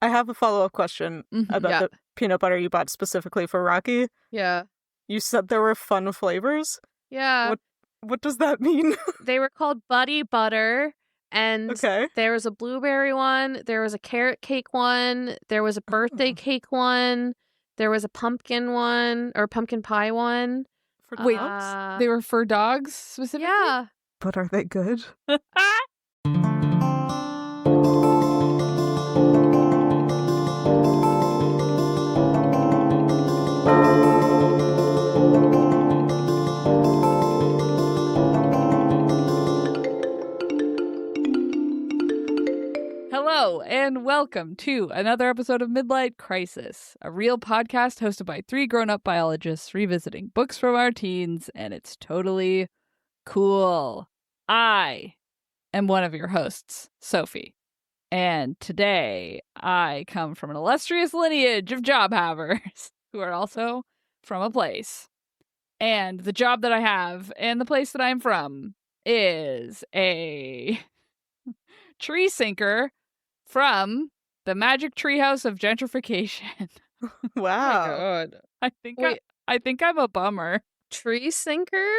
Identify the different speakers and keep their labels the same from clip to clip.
Speaker 1: I have a follow-up question about the peanut butter you bought specifically for Rocky.
Speaker 2: Yeah.
Speaker 1: You said there were fun flavors?
Speaker 2: Yeah.
Speaker 1: What does that mean?
Speaker 2: They were called Buddy Butter, and there was a blueberry one, there was a carrot cake one, there was a birthday cake one, there was a pumpkin one, or pumpkin pie one.
Speaker 1: For dogs?
Speaker 3: They were for dogs specifically?
Speaker 2: Yeah.
Speaker 1: But are they good?
Speaker 3: Hello, and welcome to another episode of Midlight Crisis, a real podcast hosted by three grown-up biologists revisiting books from our teens, and it's totally cool. I am one of your hosts, Sophie, and today I come from an illustrious lineage of job havers who are also from a place. And the job that I have and the place that I'm from is a tree sinker from the magic treehouse of gentrification.
Speaker 1: Wow.
Speaker 2: Oh my God.
Speaker 3: I think I'm a bummer.
Speaker 2: Tree sinker?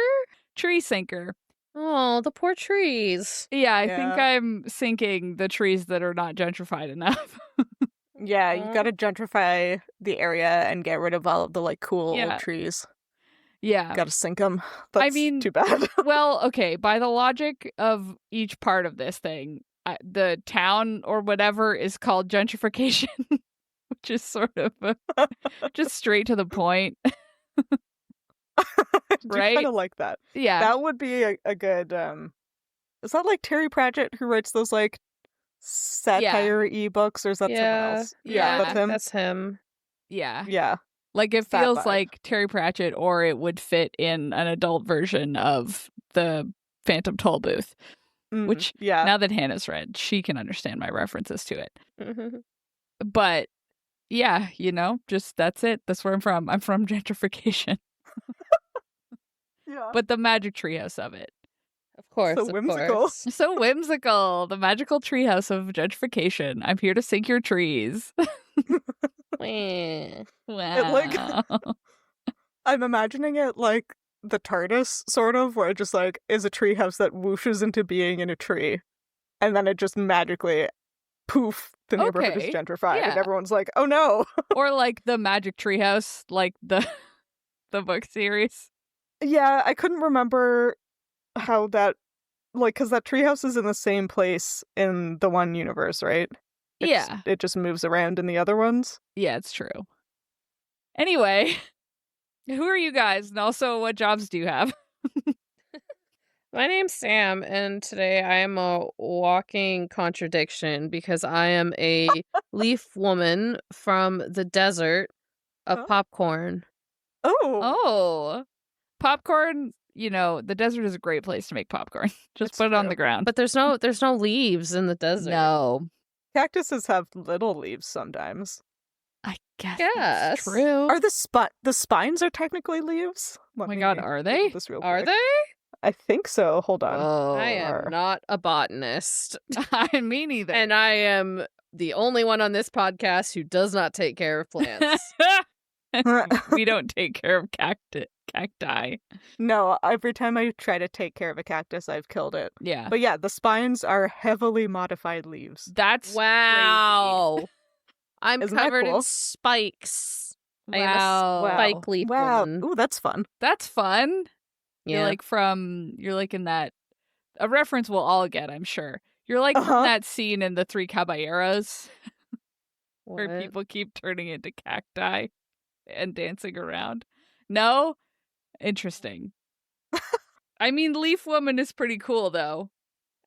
Speaker 3: Tree sinker.
Speaker 2: Oh, the poor trees.
Speaker 3: Yeah, I think I'm sinking the trees that are not gentrified enough.
Speaker 1: Yeah, you gotta gentrify the area and get rid of all of the cool old trees.
Speaker 3: Yeah.
Speaker 1: Gotta sink them. That's too bad.
Speaker 3: Well, okay, by the logic of each part of this thing, the town or whatever is called gentrification, which is sort of just straight to the point.
Speaker 1: Right? I kind of like that.
Speaker 3: Yeah.
Speaker 1: That would be a good, is that Terry Pratchett who writes those satire ebooks, or is that someone else?
Speaker 3: Yeah,
Speaker 1: that's him.
Speaker 2: That's him.
Speaker 3: Yeah.
Speaker 1: Yeah.
Speaker 3: It feels like Terry Pratchett, or it would fit in an adult version of the Phantom Toll Booth. Which, now that Hannah's read, she can understand my references to it. But, yeah, just that's it. That's where I'm from. I'm from gentrification.
Speaker 1: Yeah.
Speaker 3: But the magic treehouse of it.
Speaker 2: Of course,
Speaker 1: so whimsical.
Speaker 3: So whimsical. The magical treehouse of gentrification. I'm here to sink your trees.
Speaker 2: Wow.
Speaker 1: I'm imagining it like the TARDIS, sort of, where it just is a treehouse that whooshes into being in a tree, and then it just magically, poof, the neighborhood is gentrified, and everyone's like, "Oh no!"
Speaker 3: Or the Magic Treehouse, the book series.
Speaker 1: Yeah, I couldn't remember how that, because that treehouse is in the same place in the one universe, right? It just moves around in the other ones.
Speaker 3: Yeah, it's true. Anyway. Who are you guys? And also, what jobs do you have?
Speaker 2: My name's Sam, and today I am a walking contradiction because I am a leaf woman from the desert of popcorn.
Speaker 3: Oh. Popcorn, the desert is a great place to make popcorn. Just put it on the ground.
Speaker 2: But there's no leaves in the desert.
Speaker 3: No.
Speaker 1: Cactuses have little leaves sometimes.
Speaker 3: I guess that's true.
Speaker 1: Are the spines are technically leaves?
Speaker 3: Oh my God, are they?
Speaker 2: Are they?
Speaker 1: I think so. Hold on.
Speaker 3: Oh,
Speaker 2: I am not a botanist.
Speaker 3: Me neither.
Speaker 2: And I am the only one on this podcast who does not take care of plants.
Speaker 3: We don't take care of cacti.
Speaker 1: No, every time I try to take care of a cactus, I've killed it.
Speaker 3: Yeah.
Speaker 1: But yeah, the spines are heavily modified leaves.
Speaker 3: That's
Speaker 2: wow.
Speaker 3: crazy.
Speaker 2: I'm
Speaker 1: Isn't
Speaker 2: covered
Speaker 1: that cool?
Speaker 2: in spikes.
Speaker 3: Wow.
Speaker 2: I am a spike leaf woman.
Speaker 1: Ooh, that's fun.
Speaker 3: That's fun.
Speaker 2: Yeah.
Speaker 3: You're in that, a reference we'll all get, I'm sure. You're from that scene in The Three Caballeros where people keep turning into cacti and dancing around. No? Interesting. I mean, Leaf Woman is pretty cool, though.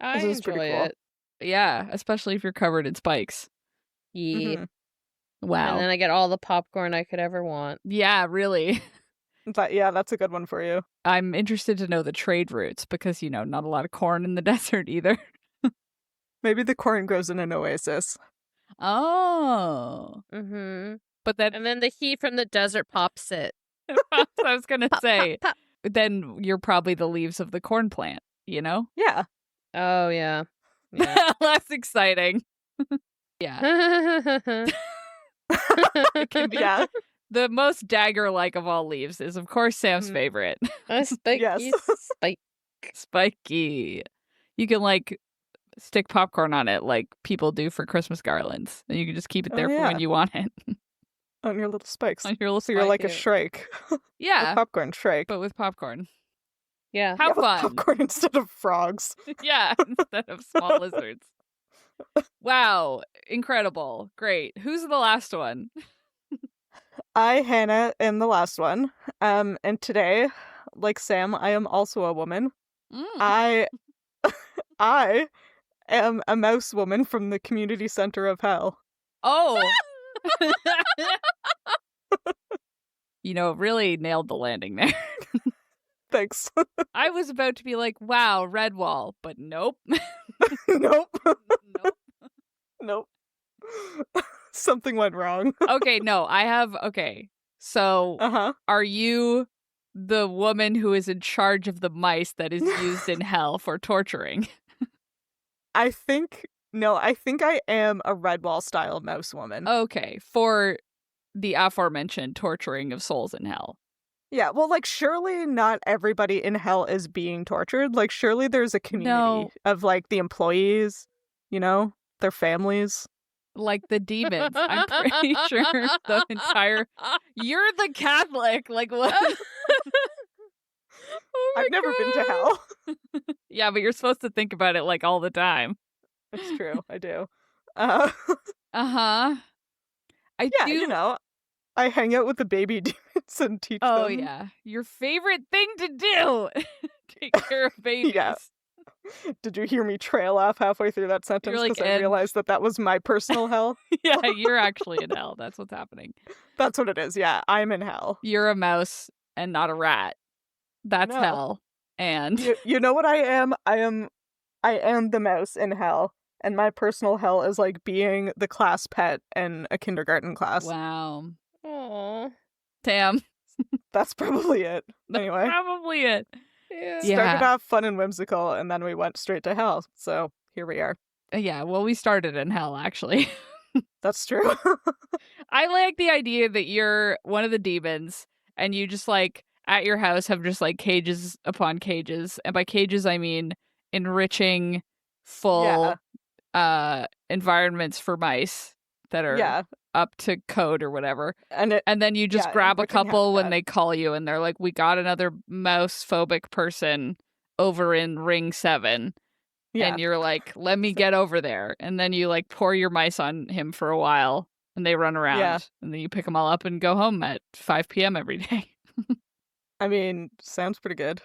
Speaker 2: I enjoy it.
Speaker 3: Yeah, especially if you're covered in spikes.
Speaker 2: Yeah.
Speaker 1: Mm-hmm.
Speaker 3: Wow.
Speaker 2: And then I get all the popcorn I could ever want.
Speaker 3: Yeah, really.
Speaker 1: That's a good one for you.
Speaker 3: I'm interested to know the trade routes because, not a lot of corn in the desert either.
Speaker 1: Maybe the corn grows in an oasis.
Speaker 3: Oh.
Speaker 2: Mm-hmm.
Speaker 3: But then...
Speaker 2: And then the heat from the desert pops it.
Speaker 3: I was going to say.
Speaker 2: Pop.
Speaker 3: Then you're probably the leaves of the corn plant,
Speaker 1: Yeah.
Speaker 2: Oh, yeah.
Speaker 3: Less exciting. Yeah. It can be
Speaker 1: Yeah.
Speaker 3: the most dagger-like of all leaves is, of course, Sam's favorite.
Speaker 2: Spiky
Speaker 1: Yes.
Speaker 2: spike.
Speaker 3: Spiky. You can, like, stick popcorn on it like people do for Christmas garlands. And you can just keep it
Speaker 1: Oh,
Speaker 3: there for
Speaker 1: yeah.
Speaker 3: when you want it.
Speaker 1: On your little spikes.
Speaker 3: On your little
Speaker 1: So you're like a
Speaker 3: spike.
Speaker 1: Shrike.
Speaker 3: Yeah,
Speaker 1: A popcorn Shrike.
Speaker 3: but with popcorn.
Speaker 2: Yeah.
Speaker 3: How
Speaker 1: Yeah, with
Speaker 3: fun.
Speaker 1: popcorn instead of frogs.
Speaker 3: Yeah, instead of small lizards. Wow, incredible. Great. Who's the last one?
Speaker 1: I, Hannah, am the last one. And today, like Sam, I am also a woman. I am a mouse woman from the community center of hell.
Speaker 3: Oh. You know, really nailed the landing there.
Speaker 1: Thanks.
Speaker 3: I was about to be like, wow, red wall, but nope.
Speaker 1: Nope.
Speaker 3: Nope.
Speaker 1: Nope. Something went wrong.
Speaker 3: Okay, no, okay. So,
Speaker 1: Uh-huh.
Speaker 3: are you the woman who is in charge of the mice that is used in hell for torturing?
Speaker 1: I think I am a Redwall style mouse woman.
Speaker 3: Okay, for the aforementioned torturing of souls in hell.
Speaker 1: Yeah, well, like, surely not everybody in hell is being tortured. Like, surely there's a community
Speaker 3: No.
Speaker 1: of, like, the employees, you know, their families.
Speaker 3: Like the demons. I'm pretty sure the entire... You're the Catholic. Like, what? Oh my
Speaker 1: I've never been to hell.
Speaker 3: Yeah, but you're supposed to think about it, like, all the time.
Speaker 1: It's true, I do.
Speaker 3: Uh-huh. I
Speaker 1: Yeah,
Speaker 3: do...
Speaker 1: you know, I hang out with the baby demons and teach them.
Speaker 3: Oh, yeah. Your favorite thing to do. Take care of babies.
Speaker 1: Yeah. Did you hear me trail off halfway through that sentence?
Speaker 3: like,
Speaker 1: Because I
Speaker 3: and-
Speaker 1: realized that was my personal hell.
Speaker 3: Yeah, you're actually in hell. That's what's happening.
Speaker 1: That's what it is. Yeah, I'm in hell.
Speaker 3: You're a mouse and not a rat. That's
Speaker 1: No.
Speaker 3: hell. And
Speaker 1: You know what I am? I am the mouse in hell. And my personal hell is like being the class pet in a kindergarten class.
Speaker 3: wow.
Speaker 2: Aww.
Speaker 3: Damn.
Speaker 1: That's probably it.
Speaker 3: That's
Speaker 1: Anyway.
Speaker 3: probably it.
Speaker 2: Yeah.
Speaker 3: Yeah.
Speaker 1: Started off fun and whimsical, and then we went straight to hell. So here we are.
Speaker 3: Yeah, well, we started in hell, actually.
Speaker 1: That's true.
Speaker 3: I like the idea that you're one of the demons and you just, like, at your house have just, like, cages upon cages. And by cages, I mean enriching, full environments for mice that are
Speaker 1: Yeah.
Speaker 3: up to code or whatever.
Speaker 1: And
Speaker 3: then you just
Speaker 1: yeah,
Speaker 3: grab a
Speaker 1: enriching
Speaker 3: couple when
Speaker 1: habitat.
Speaker 3: they call you and they're like, we got another mouse phobic person over in ring 7.
Speaker 1: yeah.
Speaker 3: And you're like, let me get over there. And then you, like, pour your mice on him for a while and they run around.
Speaker 1: Yeah.
Speaker 3: And then you pick them all up and go home at 5 p.m. every day.
Speaker 1: I mean, sounds pretty good.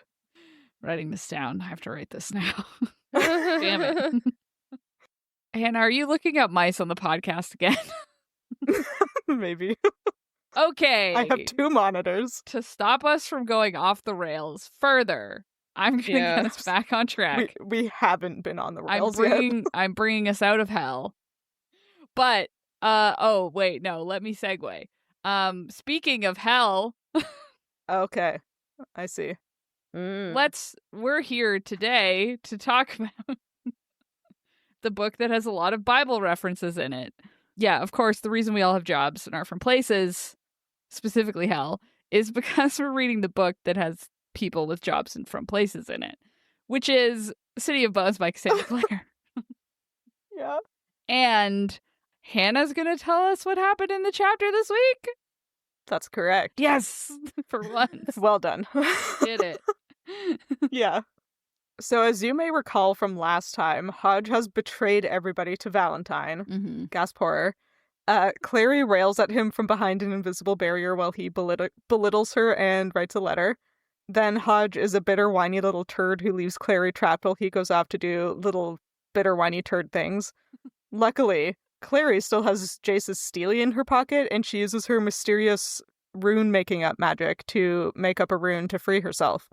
Speaker 3: Writing this down. I have to write this now. Damn it. Hannah, are you looking up mice on the podcast again?
Speaker 1: Maybe.
Speaker 3: Okay.
Speaker 1: I have 2 monitors.
Speaker 3: To stop us from going off the rails further, I'm going to
Speaker 2: Yeah.
Speaker 3: get us back on track.
Speaker 1: We haven't been on the rails yet.
Speaker 3: I'm bringing us out of hell. But oh wait, no, let me segue. Speaking of hell,
Speaker 1: Okay. I see.
Speaker 3: we're here today to talk about the book that has a lot of Bible references in it. Yeah, of course, the reason we all have jobs and are from places, specifically hell, is because we're reading the book that has people with jobs and from places in it, which is City of Bones by Cassandra Clare.
Speaker 1: Yeah.
Speaker 3: And Hannah's going to tell us what happened in the chapter this week.
Speaker 1: That's correct.
Speaker 3: Yes, for once.
Speaker 1: Well done.
Speaker 3: Did it.
Speaker 1: Yeah. So as you may recall from last time, Hodge has betrayed everybody to Valentine.
Speaker 3: Mm-hmm.
Speaker 1: Gasp horror. Clary rails at him from behind an invisible barrier while he belittles her and writes a letter. Then Hodge is a bitter, whiny little turd who leaves Clary trapped while he goes off to do little bitter, whiny turd things. Luckily, Clary still has Jace's Steely in her pocket, and she uses her mysterious rune making up magic to make up a rune to free herself.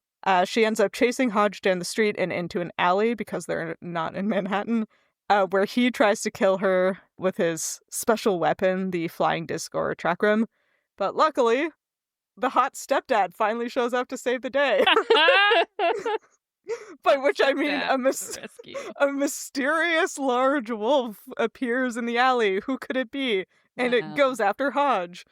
Speaker 1: She ends up chasing Hodge down the street and into an alley because they're not in Manhattan, where he tries to kill her with his special weapon, the flying disc or chakram. But luckily, the hot stepdad finally shows up to save the day. By which I
Speaker 3: Sent
Speaker 1: mean
Speaker 3: back to the rescue.
Speaker 1: a mysterious large wolf appears in the alley. Who could it be? And it
Speaker 3: Wow.
Speaker 1: goes after Hodge.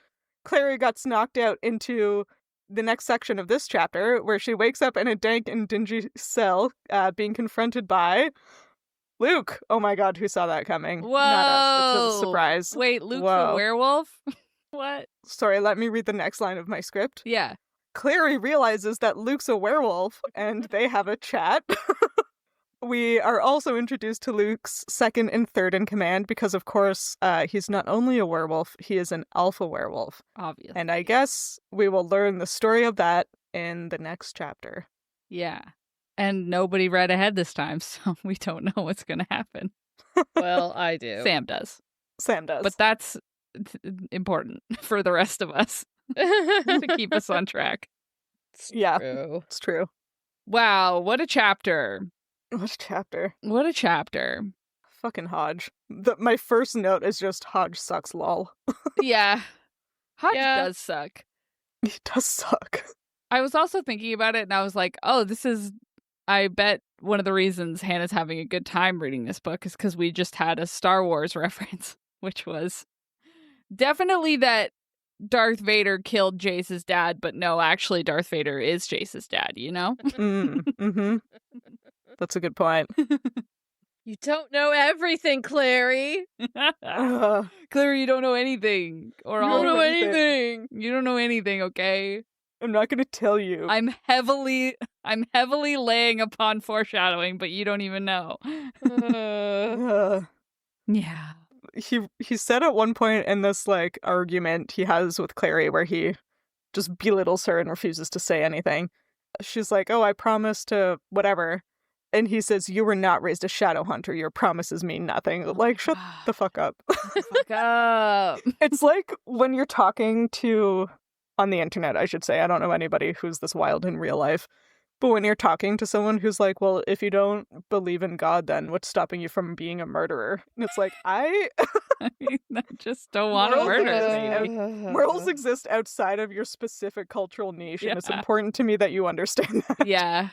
Speaker 1: Clary gets knocked out into the next section of this chapter, where she wakes up in a dank and dingy cell, being confronted by Luke. Oh my god, who saw that coming?
Speaker 3: Whoa!
Speaker 1: Not us. It's a surprise.
Speaker 3: Wait, Luke's
Speaker 1: Whoa.
Speaker 3: a werewolf? What?
Speaker 1: Sorry, let me read the next line of my script.
Speaker 3: Yeah.
Speaker 1: Clary realizes that Luke's a werewolf, and they have a chat. We are also introduced to Luke's second and third in command because, of course, he's not only a werewolf, he is an alpha werewolf.
Speaker 3: Obviously.
Speaker 1: And I guess we will learn the story of that in the next chapter.
Speaker 3: Yeah. And nobody read ahead this time, so we don't know what's going to happen.
Speaker 2: Well, I do.
Speaker 3: Sam does.
Speaker 1: Sam does.
Speaker 3: But that's important for the rest of us to keep us on track.
Speaker 1: Yeah.
Speaker 2: True.
Speaker 1: It's true.
Speaker 3: Wow, what a chapter.
Speaker 1: What a chapter.
Speaker 3: What a chapter.
Speaker 1: Fucking Hodge. My first note is just Hodge sucks, lol.
Speaker 3: Yeah. Hodge
Speaker 2: Yeah.
Speaker 3: does suck.
Speaker 1: He does suck.
Speaker 3: I was also thinking about it and I was like, oh, I bet one of the reasons Hannah's having a good time reading this book is because we just had a Star Wars reference, which was definitely that Darth Vader killed Jace's dad, but no, actually Darth Vader is Jace's dad, you know?
Speaker 1: Mm-hmm. That's a good point.
Speaker 2: You don't know everything, Clary.
Speaker 3: Claire, you don't know anything. Or
Speaker 1: You
Speaker 3: all
Speaker 1: don't know
Speaker 2: anything.
Speaker 3: You don't know anything, okay?
Speaker 1: I'm not gonna tell you.
Speaker 3: I'm heavily laying upon foreshadowing, but you don't even know. Yeah.
Speaker 1: He said at one point in this like argument he has with Clary where he just belittles her and refuses to say anything. She's like, "Oh, I promised to whatever," and he says, "You were not raised a shadow hunter. Your promises mean nothing." Like, shut the fuck up.
Speaker 3: Fuck up.
Speaker 1: It's like when you're talking to on the internet, I should say. I don't know anybody who's this wild in real life. But when you're talking to someone who's like, well, if you don't believe in God, then what's stopping you from being a murderer? And it's like, I
Speaker 3: just don't want to
Speaker 1: Morals
Speaker 3: murder,
Speaker 1: exist.
Speaker 3: baby.
Speaker 1: Morals exist outside of your specific cultural niche, and it's
Speaker 3: Yeah.
Speaker 1: important to me that you understand that.
Speaker 3: Yeah.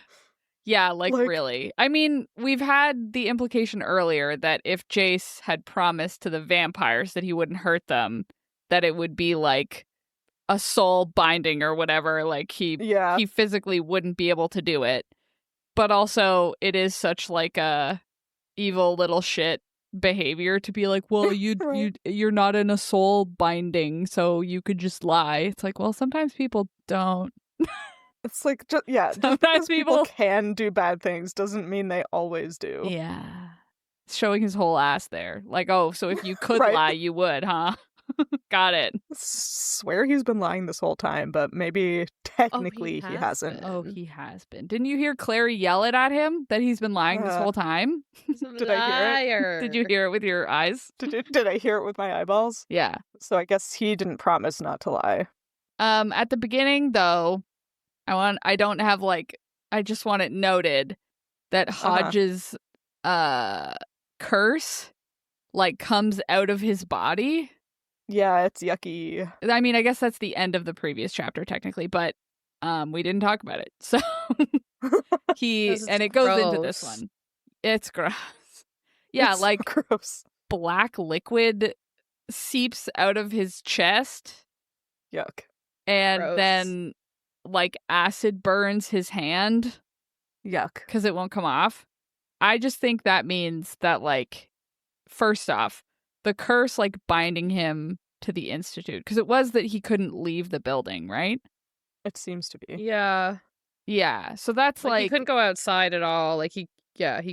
Speaker 3: Yeah, like
Speaker 1: Like-
Speaker 3: really. I mean, we've had the implication earlier that if Jace had promised to the vampires that he wouldn't hurt them, that it would be like a soul binding or whatever. Like he physically wouldn't be able to do it. But also it is such like a evil little shit behavior to be like, well, you're not in a soul binding, so you could just lie. It's like, well, sometimes people don't.
Speaker 1: It's like, just
Speaker 3: Sometimes
Speaker 1: because people
Speaker 3: people
Speaker 1: can do bad things doesn't mean they always do.
Speaker 3: Yeah. Showing his whole ass there. Like, oh, so if you could
Speaker 1: Right.
Speaker 3: lie, you would, huh? Got it.
Speaker 1: Swear he's been lying this whole time, but maybe technically he
Speaker 2: has
Speaker 1: hasn't.
Speaker 2: been.
Speaker 3: Oh, he has been. Didn't you hear Clary yell it at him that he's been lying this whole time?
Speaker 1: Did I hear it?
Speaker 3: Did you hear it with your eyes?
Speaker 1: Did I hear it with my eyeballs?
Speaker 3: Yeah.
Speaker 1: So I guess he didn't promise not to lie.
Speaker 3: At the beginning though, I just want it noted that Hodge's curse like comes out of his body.
Speaker 1: Yeah, it's yucky.
Speaker 3: I mean, I guess that's the end of the previous chapter technically, but we didn't talk about it. So it goes into this
Speaker 2: gross.
Speaker 3: one. It's gross. Yeah,
Speaker 1: It's
Speaker 3: like
Speaker 1: so gross.
Speaker 3: black liquid seeps out of his chest
Speaker 1: Yuck.
Speaker 3: and
Speaker 2: Gross.
Speaker 3: then like acid burns his hand
Speaker 1: Yuck.
Speaker 3: because it won't come off. I just think that means that, like, first off, the curse like binding him to the institute, because it was that he couldn't leave the building, right?
Speaker 1: It seems to be.
Speaker 2: Yeah.
Speaker 3: Yeah, so that's
Speaker 2: Like,
Speaker 3: like,
Speaker 2: he couldn't go outside at all. Like he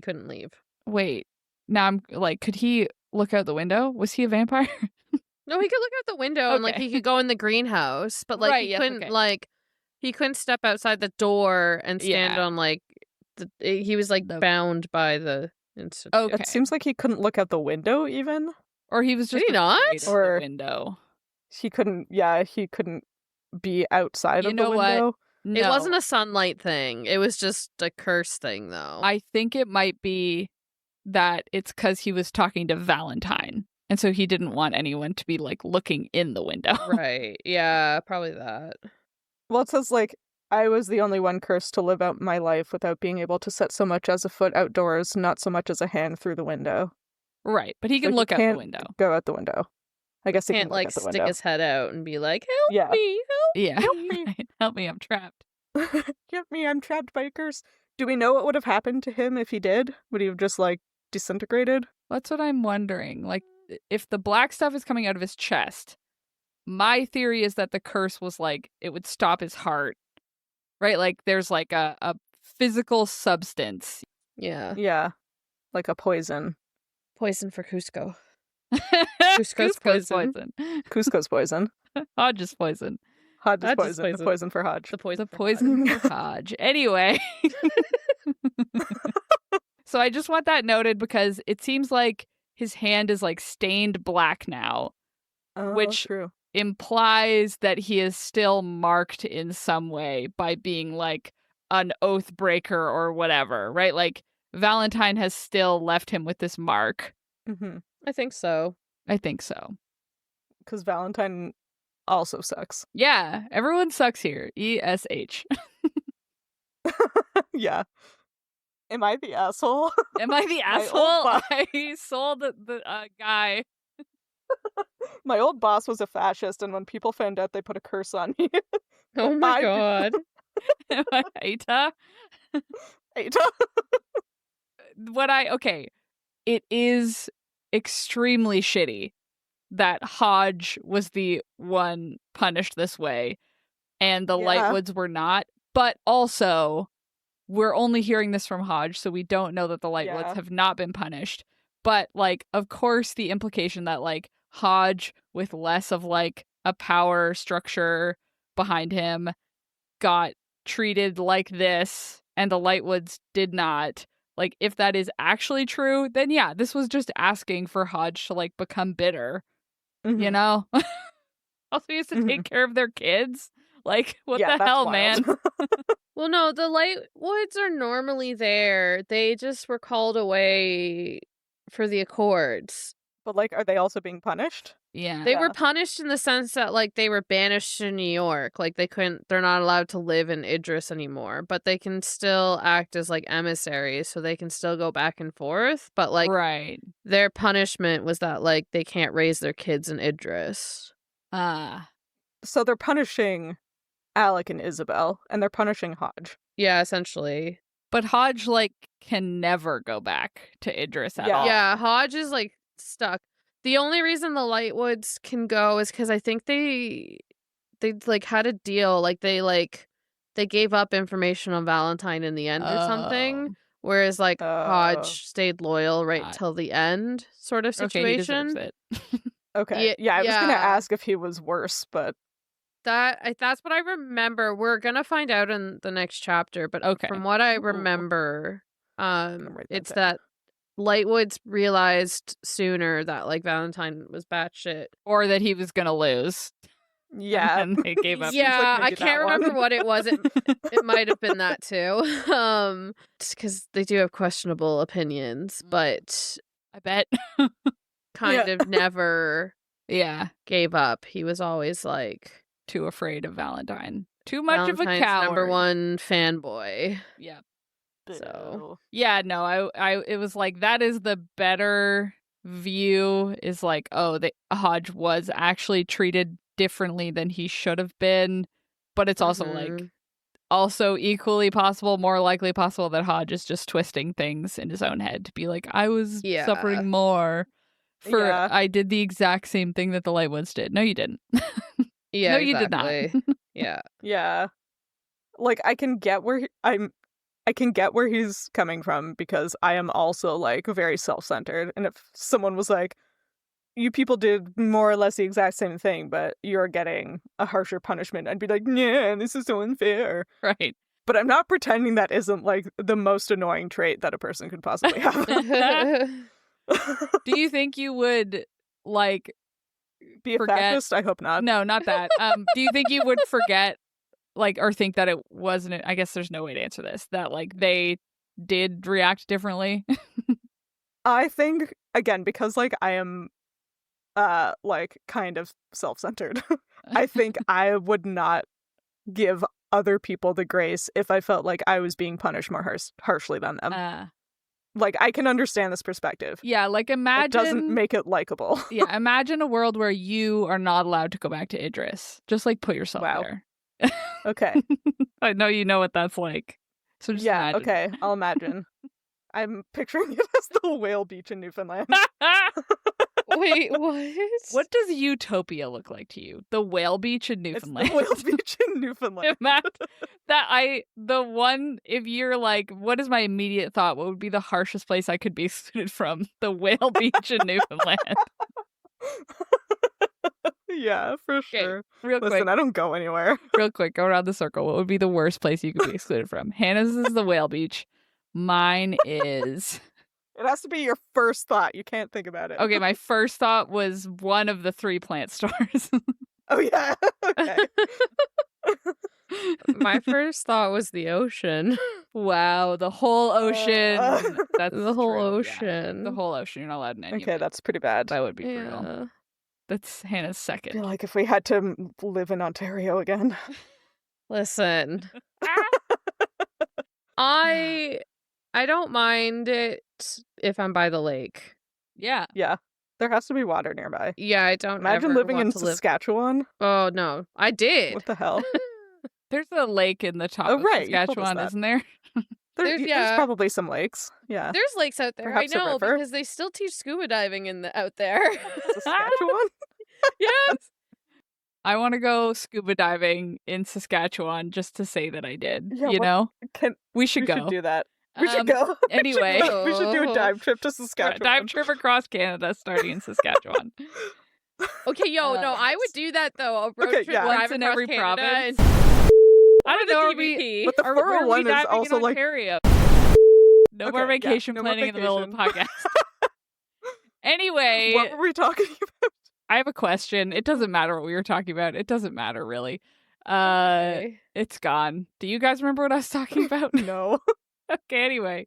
Speaker 2: couldn't leave.
Speaker 3: wait, now I'm like, could he look out the window? Was he a vampire?
Speaker 2: No, he could look out the window and like
Speaker 3: Okay.
Speaker 2: he could go in the greenhouse, but like
Speaker 3: Right,
Speaker 2: he
Speaker 3: yes,
Speaker 2: couldn't
Speaker 3: okay.
Speaker 2: he couldn't step outside the door and stand
Speaker 3: Yeah.
Speaker 2: on like he was like
Speaker 3: The-
Speaker 2: bound by the institute.
Speaker 3: Okay.
Speaker 1: It seems like he couldn't look out the window even.
Speaker 3: Or he was
Speaker 2: Did
Speaker 3: just
Speaker 2: he not?
Speaker 3: afraid of
Speaker 1: Or-
Speaker 3: the window.
Speaker 1: He couldn't be outside
Speaker 3: You
Speaker 1: of the
Speaker 3: know what?
Speaker 1: window.
Speaker 3: No,
Speaker 2: It wasn't a sunlight thing. It was just a curse thing though.
Speaker 3: I think it might be that it's because he was talking to Valentine, and so he didn't want anyone to be like looking in the window.
Speaker 2: Right. Yeah, probably that.
Speaker 1: Well, it says like I was the only one cursed to live out my life without being able to set so much as a foot outdoors, not so much as a hand through the window.
Speaker 3: Right, but he can
Speaker 1: Like,
Speaker 3: look
Speaker 1: he
Speaker 3: out the
Speaker 1: can't
Speaker 3: window.
Speaker 1: Go out the window. I guess he
Speaker 2: Can't
Speaker 1: can look
Speaker 2: like
Speaker 1: out the
Speaker 2: stick
Speaker 1: window.
Speaker 2: his head out and be like, "Help
Speaker 1: Yeah.
Speaker 2: me,
Speaker 3: Yeah.
Speaker 1: Help me.
Speaker 3: Right. Help me, I'm trapped.
Speaker 1: Help me, I'm trapped by a curse. Do we know what would have happened to him if he did? Would he have just, like, disintegrated?
Speaker 3: That's what I'm wondering. Like, if the black stuff is coming out of his chest, my theory is that the curse was like, it would stop his heart. Right? Like, there's like a physical substance.
Speaker 2: Yeah.
Speaker 1: Yeah. Like a poison.
Speaker 2: Poison for Cusco.
Speaker 3: Cusco's poison.
Speaker 1: Cusco's poison.
Speaker 3: Hodge's poison.
Speaker 1: Hodge's
Speaker 2: Hodge's
Speaker 1: poison. The
Speaker 2: poison.
Speaker 1: poison for Hodge.
Speaker 2: The poison.
Speaker 3: The poison for Hodge. Anyway. So I just want that noted because it seems like his hand is like stained black now,
Speaker 1: Oh,
Speaker 3: which
Speaker 1: true.
Speaker 3: implies that he is still marked in some way by being like an oath breaker or whatever, right? Like Valentine has still left him with this mark.
Speaker 1: Mm-hmm.
Speaker 2: I think so.
Speaker 3: I think so.
Speaker 1: Because Valentine also sucks.
Speaker 3: Yeah, everyone sucks here. ESH.
Speaker 1: Yeah. Am I the asshole?
Speaker 3: Am I the
Speaker 1: My old
Speaker 3: asshole?
Speaker 1: boss-
Speaker 3: I sold the guy.
Speaker 1: My old boss was a fascist, and when people found out, they put a curse on me.
Speaker 2: Oh my
Speaker 1: I-
Speaker 2: god.
Speaker 3: Am I Aita?
Speaker 1: Ada.
Speaker 3: Okay, it is extremely shitty that Hodge was the one punished this way and the
Speaker 1: Yeah.
Speaker 3: Lightwoods were not, but also we're only hearing this from Hodge, so we don't know that the Lightwoods
Speaker 1: Yeah.
Speaker 3: have not been punished. But like, of course, the implication that like Hodge with less of like a power structure behind him got treated like this and the Lightwoods did not. Like, if that is actually true, then yeah, this was just asking for Hodge to like become bitter,
Speaker 1: Mhm.
Speaker 3: you know? Also, he has to
Speaker 1: Mhm.
Speaker 3: take care of their kids. Like, what
Speaker 1: Yeah,
Speaker 3: the
Speaker 1: that's
Speaker 3: hell,
Speaker 1: wild.
Speaker 3: man?
Speaker 2: Well, no, the Lightwoods are normally there. They just were called away for the Accords.
Speaker 1: But, like, are they also being punished?
Speaker 3: Yeah.
Speaker 2: They were
Speaker 1: Yeah.
Speaker 2: punished in the sense that, like, they were banished to New York. Like, they're not allowed to live in Idris anymore, but they can still act as, like, emissaries, so they can still go back and forth. But, like,
Speaker 3: Right.
Speaker 2: their punishment was that, like, they can't raise their kids in Idris.
Speaker 1: So they're punishing Alec and Isabel, and they're punishing Hodge.
Speaker 2: Yeah, essentially.
Speaker 3: But Hodge, like, can never go back to Idris at
Speaker 1: Yeah.
Speaker 3: all.
Speaker 2: Yeah, Hodge is, like, stuck. The only reason the Lightwoods can go is because I think they like had a deal. Like they gave up information on Valentine in the end or something.
Speaker 3: Oh.
Speaker 2: Whereas like
Speaker 1: Oh.
Speaker 2: Hodge stayed loyal right
Speaker 3: God.
Speaker 2: till the end, sort of
Speaker 3: Okay, he
Speaker 2: situation.
Speaker 3: deserves it.
Speaker 1: Okay. Yeah, I was gonna
Speaker 2: yeah.
Speaker 1: ask if he was worse, but
Speaker 2: That's what I remember. We're gonna find out in the next chapter, but
Speaker 3: Okay.
Speaker 2: from what I
Speaker 1: Ooh.
Speaker 2: remember,
Speaker 1: write that
Speaker 2: it's
Speaker 1: down.
Speaker 2: that Lightwoods realized sooner that like Valentine was batshit.
Speaker 3: Or that he was going to lose.
Speaker 1: yeah.
Speaker 3: And they gave up.
Speaker 1: Seems like
Speaker 2: Yeah, I
Speaker 1: maybe
Speaker 2: can't
Speaker 1: that one.
Speaker 2: remember what it was. It might have been that too. Just because they do have questionable opinions, but
Speaker 3: I bet.
Speaker 2: kind of never
Speaker 3: Yeah.
Speaker 2: gave up. He was always like
Speaker 3: Too afraid of Valentine. Too much of a
Speaker 2: Valentine's
Speaker 3: coward.
Speaker 2: number one fanboy.
Speaker 3: Yeah.
Speaker 2: So
Speaker 3: Yeah, no, it was like that is the better view is like, oh, Hodge was actually treated differently than he should have been, but it's also like also equally possible, more likely possible that Hodge is just twisting things in his own head to be like, I was
Speaker 2: Yeah.
Speaker 3: suffering more for
Speaker 1: Yeah.
Speaker 3: I did the exact same thing that the Lightwoods did. No, you didn't.
Speaker 2: Yeah,
Speaker 3: No, you did not.
Speaker 2: exactly. Yeah.
Speaker 1: Yeah. Like, I can get where I can get where he's coming from because I am also like very self-centered, and if someone was like, you people did more or less the exact same thing, but you're getting a harsher punishment, I'd be like, yeah, this is so unfair.
Speaker 3: Right.
Speaker 1: But I'm not pretending that isn't like the most annoying trait that a person could possibly have.
Speaker 3: Do you think you would like
Speaker 1: Be a
Speaker 3: forget-
Speaker 1: fascist? I hope not.
Speaker 3: no, not that. Do you think you would forget like or think that it wasn't I guess there's no way to answer this, that like they did react differently?
Speaker 1: I think, again, because like I am like kind of self-centered, I think I would not give other people the grace if I felt like I was being punished more harshly than them. Like, I can understand this perspective.
Speaker 3: Yeah, like imagine...
Speaker 1: It doesn't make it likable.
Speaker 3: Yeah, imagine a world where you are not allowed to go back to Idris. Just, like, put yourself there.
Speaker 1: Okay.
Speaker 3: I know you know what that's like. So just imagine.
Speaker 1: Okay, I'll imagine. I'm picturing it as the whale beach in Newfoundland.
Speaker 2: Wait, what?
Speaker 3: What does utopia look like to you? The whale beach in Newfoundland.
Speaker 1: It's the whale beach in Newfoundland.
Speaker 3: If you're like, what is my immediate thought? What would be the harshest place I could be excluded from? The whale beach in Newfoundland.
Speaker 1: Yeah, for sure.
Speaker 3: Real quick.
Speaker 1: Listen, I don't go anywhere.
Speaker 3: Real quick, go around the circle. What would be the worst place you could be excluded from? Hannah's is the whale beach. Mine is...
Speaker 1: It has to be your first thought. You can't think about it.
Speaker 3: Okay, my first thought was one of the 3 plant stores.
Speaker 1: Oh, yeah. Okay.
Speaker 2: My first thought was the ocean.
Speaker 3: Wow, the whole ocean. That's
Speaker 2: the whole
Speaker 3: true,
Speaker 2: ocean.
Speaker 3: Yeah. The whole ocean. You're not allowed in any
Speaker 1: Okay,
Speaker 3: of it.
Speaker 1: that's pretty bad.
Speaker 3: That would be brutal. That's Hannah's
Speaker 1: I
Speaker 3: second.
Speaker 1: feel like if we had to live in Ontario again.
Speaker 2: Listen. I don't mind it if I'm by the lake.
Speaker 3: Yeah.
Speaker 1: Yeah. There has to be water nearby.
Speaker 2: Yeah, I don't
Speaker 1: Imagine
Speaker 2: ever
Speaker 1: living
Speaker 2: want
Speaker 1: in
Speaker 2: to live...
Speaker 1: Saskatchewan.
Speaker 2: Oh, no. I did.
Speaker 1: What the hell?
Speaker 3: There's a lake in the top of Saskatchewan, isn't there?
Speaker 1: There's probably some lakes. Yeah.
Speaker 2: There's lakes out there.
Speaker 1: Perhaps
Speaker 2: I
Speaker 1: a
Speaker 2: know,
Speaker 1: river.
Speaker 2: because they still teach scuba diving out there.
Speaker 1: Saskatchewan?
Speaker 3: Yes. I want to go scuba diving in Saskatchewan just to say that I did.
Speaker 1: Yeah,
Speaker 3: you know? We should
Speaker 1: We
Speaker 3: go.
Speaker 1: should do that. We should go.
Speaker 3: Anyway.
Speaker 1: We should do a dive trip to Saskatchewan.
Speaker 3: Dive trip across Canada starting in Saskatchewan.
Speaker 2: Okay, no, I would do that though. A road trip
Speaker 3: once in every province.
Speaker 2: I don't know.
Speaker 1: But the 401 is also like
Speaker 3: Ontario. No more vacation planning in the middle of the podcast. Anyway,
Speaker 1: what were we talking about?
Speaker 3: I have a question. It doesn't matter what we were talking about. It doesn't matter really.
Speaker 2: Okay.
Speaker 3: It's gone. Do you guys remember what I was talking about?
Speaker 1: No.
Speaker 3: Okay, anyway.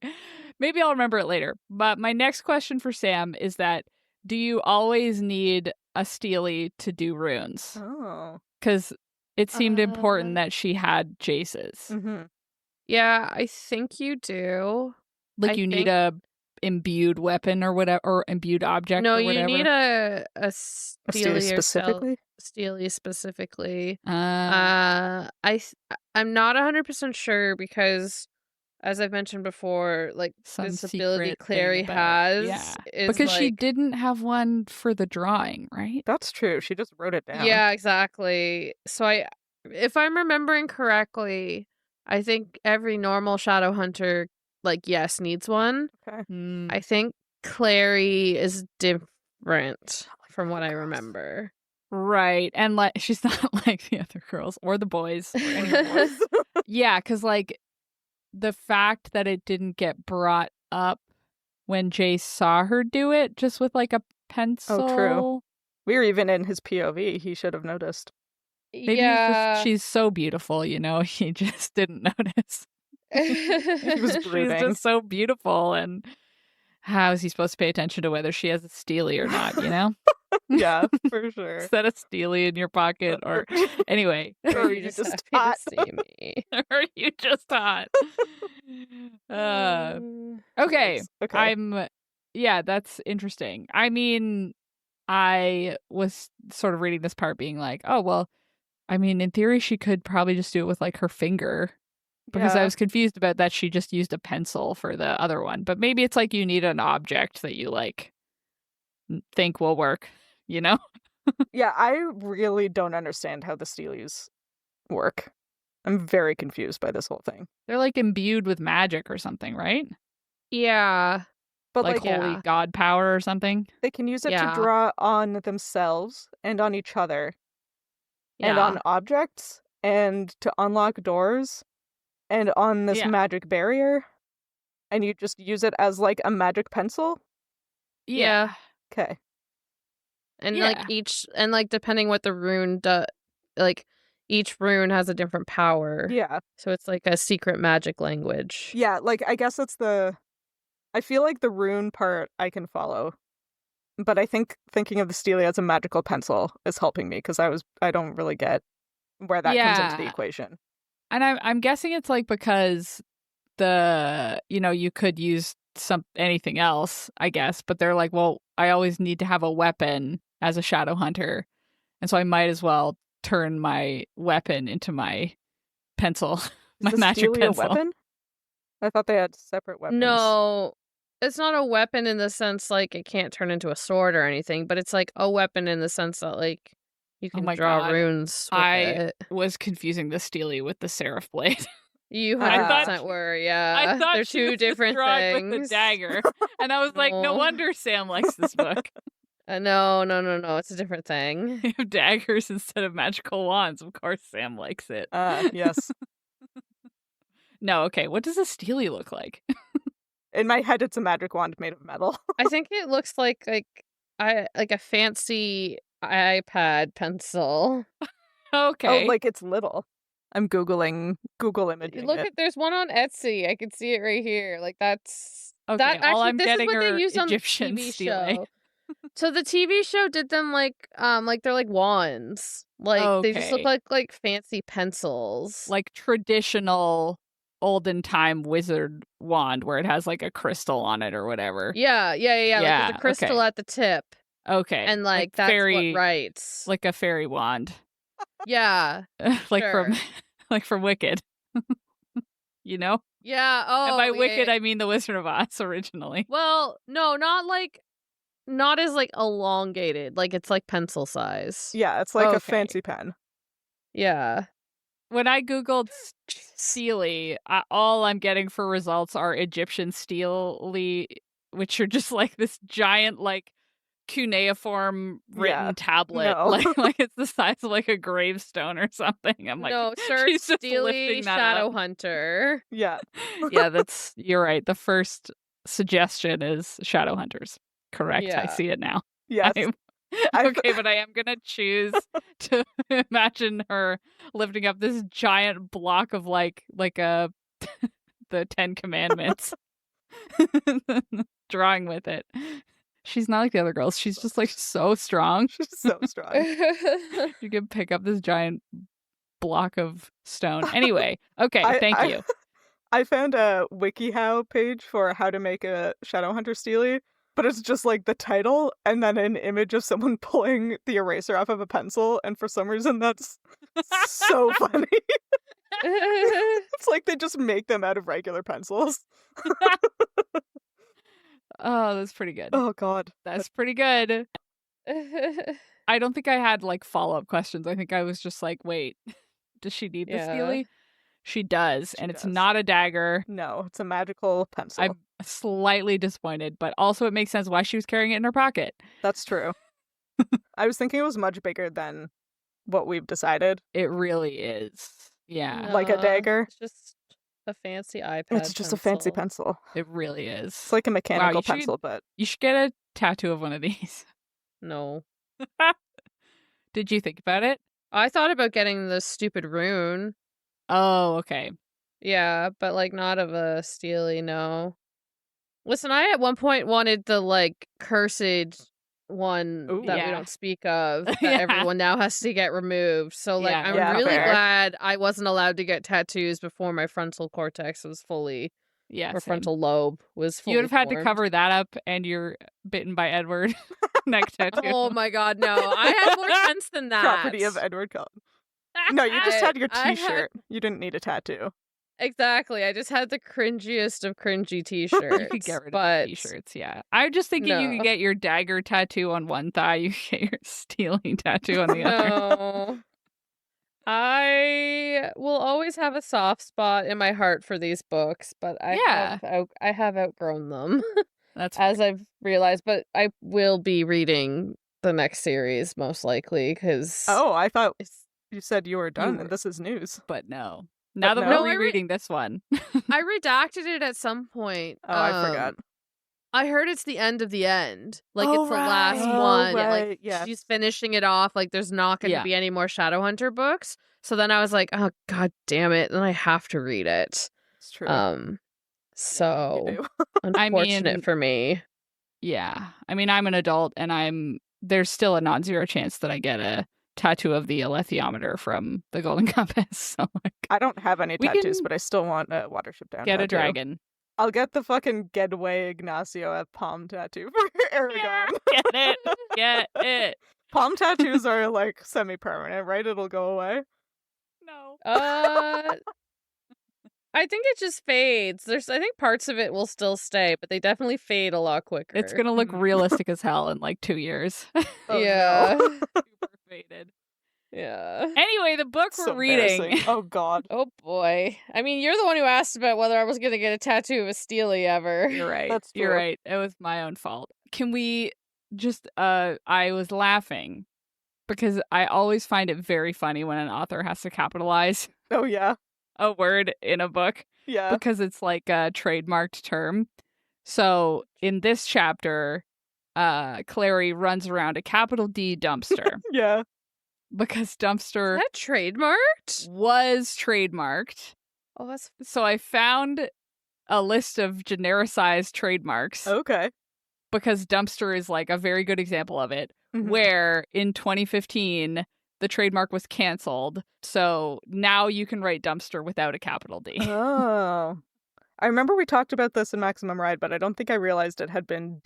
Speaker 3: Maybe I'll remember it later. But my next question for Sam is that do you always need a Steely to do runes?
Speaker 1: Oh.
Speaker 3: Because it seemed important that she had Jace's.
Speaker 1: Mm-hmm.
Speaker 2: Yeah, I think you do.
Speaker 3: Like you need a imbued weapon or whatever, or imbued object
Speaker 2: no,
Speaker 3: or whatever.
Speaker 2: you need a Steely
Speaker 1: specifically?
Speaker 2: Steely specifically. I'm not 100% sure because, as I've mentioned before, like this ability Clary has is
Speaker 3: because she didn't have one for the drawing, right?
Speaker 1: That's true. She just wrote it down.
Speaker 2: Yeah, exactly. So if I'm remembering correctly, I think every normal shadow hunter needs one.
Speaker 1: Okay.
Speaker 2: I think Clary is different from what I remember.
Speaker 3: Right. And like she's not like the other girls or the boys or anyone. Yeah, because like the fact that it didn't get brought up when Jace saw her do it just with like a pencil.
Speaker 1: Oh, true. We were even in his POV. He should have noticed.
Speaker 3: Maybe she's so beautiful, you know, he just didn't notice.
Speaker 1: He was brooding.
Speaker 3: She's just so beautiful, and how is he supposed to pay attention to whether she has a Steely or not, you know?
Speaker 1: Yeah, for sure.
Speaker 3: Is that a Steely in your pocket? Or anyway.
Speaker 2: Or you just happy
Speaker 1: hot.
Speaker 2: to see me.
Speaker 3: Or are you just hot? Okay. Yeah, that's interesting. I mean, I was sort of reading this part being like, oh, well, I mean, in theory, she could probably just do it with like her finger. Because I was confused about that she just used a pencil for the other one. But maybe it's like you need an object that you like think will work, you know?
Speaker 1: Yeah, I really don't understand how the Steelies work. I'm very confused by this whole thing.
Speaker 3: They're like imbued with magic or something, right?
Speaker 2: Yeah.
Speaker 1: But
Speaker 3: like holy god power or something?
Speaker 1: They can use it to draw on themselves and on each other. And on objects and to unlock doors. And on this magic barrier, and you just use it as like a magic pencil?
Speaker 2: Yeah.
Speaker 1: Okay.
Speaker 2: And depending what the rune does, like each rune has a different power.
Speaker 1: Yeah.
Speaker 2: So it's like a secret magic language.
Speaker 1: Yeah, like I guess I feel like the rune part I can follow. But I think thinking of the Steely as a magical pencil is helping me because I don't really get where that comes into the equation.
Speaker 3: And I'm guessing it's like because you could use anything else, I guess, but they're like, well, I always need to have a weapon as a shadow hunter, and so I might as well turn my weapon into my pencil, my magic pencil.
Speaker 1: A weapon? I thought they had separate weapons.
Speaker 2: No, it's not a weapon in the sense like it can't turn into a sword or anything, but it's like a weapon in the sense that like you can draw runes with it.
Speaker 3: I was confusing the Steely with the Seraph Blade.
Speaker 2: You 100% were, yeah.
Speaker 3: I thought
Speaker 2: they're two different things.
Speaker 3: With the dagger, and I was like, no wonder Sam likes this book.
Speaker 2: No, it's a different thing.
Speaker 3: They have daggers instead of magical wands. Of course, Sam likes it.
Speaker 1: Yes.
Speaker 3: No, okay. What does a Steely look like?
Speaker 1: In my head, it's a magic wand made of metal.
Speaker 2: I think it looks like a fancy iPad pencil.
Speaker 3: Okay.
Speaker 1: Oh, like it's little. I'm Google imaging it.
Speaker 2: There's one on Etsy. I can see it right here. Like that's
Speaker 3: okay.
Speaker 2: That
Speaker 3: all
Speaker 2: actually,
Speaker 3: I'm
Speaker 2: this
Speaker 3: getting
Speaker 2: is what
Speaker 3: are
Speaker 2: they used
Speaker 3: Egyptian
Speaker 2: on the TV
Speaker 3: Steely.
Speaker 2: show. So the TV show did them like they're like wands. Like they just look like fancy pencils.
Speaker 3: Like traditional olden time wizard wand where it has like a crystal on it or whatever.
Speaker 2: Yeah. Like there's a crystal at the tip.
Speaker 3: Okay.
Speaker 2: And like that's what writes.
Speaker 3: Like a fairy wand.
Speaker 2: Yeah.
Speaker 3: Like from Wicked. You know?
Speaker 2: Yeah. Oh.
Speaker 3: And by Wicked I mean the Wizard of Oz originally.
Speaker 2: Well, no, not as like elongated. Like it's like pencil size.
Speaker 1: Yeah, it's like a fancy pen.
Speaker 2: Yeah.
Speaker 3: When I googled Steely, all I'm getting for results are Egyptian Steely, which are just like this giant like cuneiform written tablet.
Speaker 1: No.
Speaker 3: Like it's the size of like a gravestone or something. I'm like,
Speaker 2: no, search
Speaker 3: Steely
Speaker 2: Shadow Hunter.
Speaker 1: Yeah.
Speaker 3: Yeah, you're right. The first suggestion is Shadow Hunters. Correct.
Speaker 2: Yeah.
Speaker 3: I see it now.
Speaker 1: Yes.
Speaker 3: Okay, but I am gonna choose to imagine her lifting up this giant block of like the 10 Commandments, drawing with it. She's not like the other girls. She's just like so strong.
Speaker 1: She's so strong.
Speaker 3: You can pick up this giant block of stone. Anyway, okay, thank you.
Speaker 1: I found a WikiHow page for how to make a Shadowhunter Steely. But it's just like the title and then an image of someone pulling the eraser off of a pencil. And for some reason, that's so funny. It's like they just make them out of regular pencils.
Speaker 3: Oh, that's pretty good.
Speaker 1: Oh, God.
Speaker 3: That's pretty good. I don't think I had like follow-up questions. I think I was just like, wait, does she need the Steely? She does. It's not a dagger.
Speaker 1: No, it's a magical pencil.
Speaker 3: I'm slightly disappointed, but also it makes sense why she was carrying it in her pocket.
Speaker 1: That's true. I was thinking it was much bigger than what we've decided.
Speaker 3: It really is. Yeah.
Speaker 1: No, like a dagger.
Speaker 2: It's just a fancy iPad
Speaker 1: It's just a fancy pencil.
Speaker 3: It really is.
Speaker 1: It's like a mechanical pencil, but...
Speaker 3: You should get a tattoo of one of these.
Speaker 2: No.
Speaker 3: Did you think about it?
Speaker 2: I thought about getting the stupid rune.
Speaker 3: Oh, okay.
Speaker 2: Yeah, but like not of a Steely, no. Listen, I at one point wanted the like cursèd one that we don't speak of that everyone now has to get removed. So like I'm really glad I wasn't allowed to get tattoos before my frontal cortex was fully or frontal lobe was fully
Speaker 3: You would have had
Speaker 2: formed.
Speaker 3: to cover that up and you're bitten by Edward neck tattoo.
Speaker 2: Oh my god, no. I had more sense than that.
Speaker 1: Property of Edward Cullen. No, you just had your t-shirt. You didn't need a tattoo.
Speaker 2: Exactly. I just had the cringiest of cringy t-shirts.
Speaker 3: You could get rid of the t-shirts, yeah. I'm just thinking you could get your dagger tattoo on one thigh, you could get your stealing tattoo on the other.
Speaker 2: No. I will always have a soft spot in my heart for these books, but I have outgrown them.
Speaker 3: That's
Speaker 2: as I've realized, but I will be reading the next series most likely because
Speaker 1: I thought you said you were done and this is news.
Speaker 3: But no. Now that we're rereading this one.
Speaker 2: I redacted it at some point.
Speaker 1: Oh, I forgot.
Speaker 2: I heard it's the end of the end. Like, it's the last one.
Speaker 1: Right.
Speaker 2: Like,
Speaker 1: yes.
Speaker 2: she's finishing it off. Like, there's not going to be any more Shadowhunter books. So then I was like, oh, god damn it. Then I have to read it.
Speaker 1: It's true.
Speaker 2: So, unfortunate for me.
Speaker 3: Yeah. I mean, I'm an adult, and there's still a non-zero chance that I get a tattoo of the alethiometer from the Golden Compass. So like,
Speaker 1: I don't have any
Speaker 3: We
Speaker 1: tattoos,
Speaker 3: can
Speaker 1: but I still want a Watership Down
Speaker 3: get
Speaker 1: tattoo.
Speaker 3: a dragon.
Speaker 1: I'll get the fucking Getaway Ignacio at palm tattoo for Aragon.
Speaker 3: Get it.
Speaker 1: Palm tattoos are like semi-permanent, right? It'll go away.
Speaker 3: No.
Speaker 2: I think it just fades. I think parts of it will still stay, but they definitely fade a lot quicker.
Speaker 3: It's gonna look realistic as hell in like 2 years.
Speaker 1: Oh,
Speaker 2: yeah.
Speaker 1: no.
Speaker 3: Super faded.
Speaker 2: Yeah.
Speaker 3: Anyway, the book
Speaker 1: So
Speaker 3: we're reading.
Speaker 1: embarrassing. Oh god.
Speaker 2: Oh boy. I mean, you're the one who asked about whether I was going to get a tattoo of a Steely ever.
Speaker 3: You're right.
Speaker 1: That's
Speaker 3: You're
Speaker 1: true.
Speaker 3: right. It was my own fault. Can we just I was laughing because I always find it very funny when an author has to capitalize
Speaker 1: Oh yeah.
Speaker 3: a word in a book
Speaker 1: Yeah.
Speaker 3: because it's like a trademarked term. So in this chapter, Clary runs around a capital D dumpster
Speaker 1: Yeah.
Speaker 3: because
Speaker 2: Is
Speaker 3: dumpster
Speaker 2: that trademarked?
Speaker 3: was trademarked.
Speaker 2: Oh, that's
Speaker 3: So I found a list of genericized trademarks
Speaker 1: Okay.
Speaker 3: because dumpster is like a very good example of it,
Speaker 1: Mhm.
Speaker 3: where in 2015, the trademark was canceled. So now you can write dumpster without a capital D.
Speaker 1: Oh. I remember we talked about this in Maximum Ride, but I don't think I realized it had been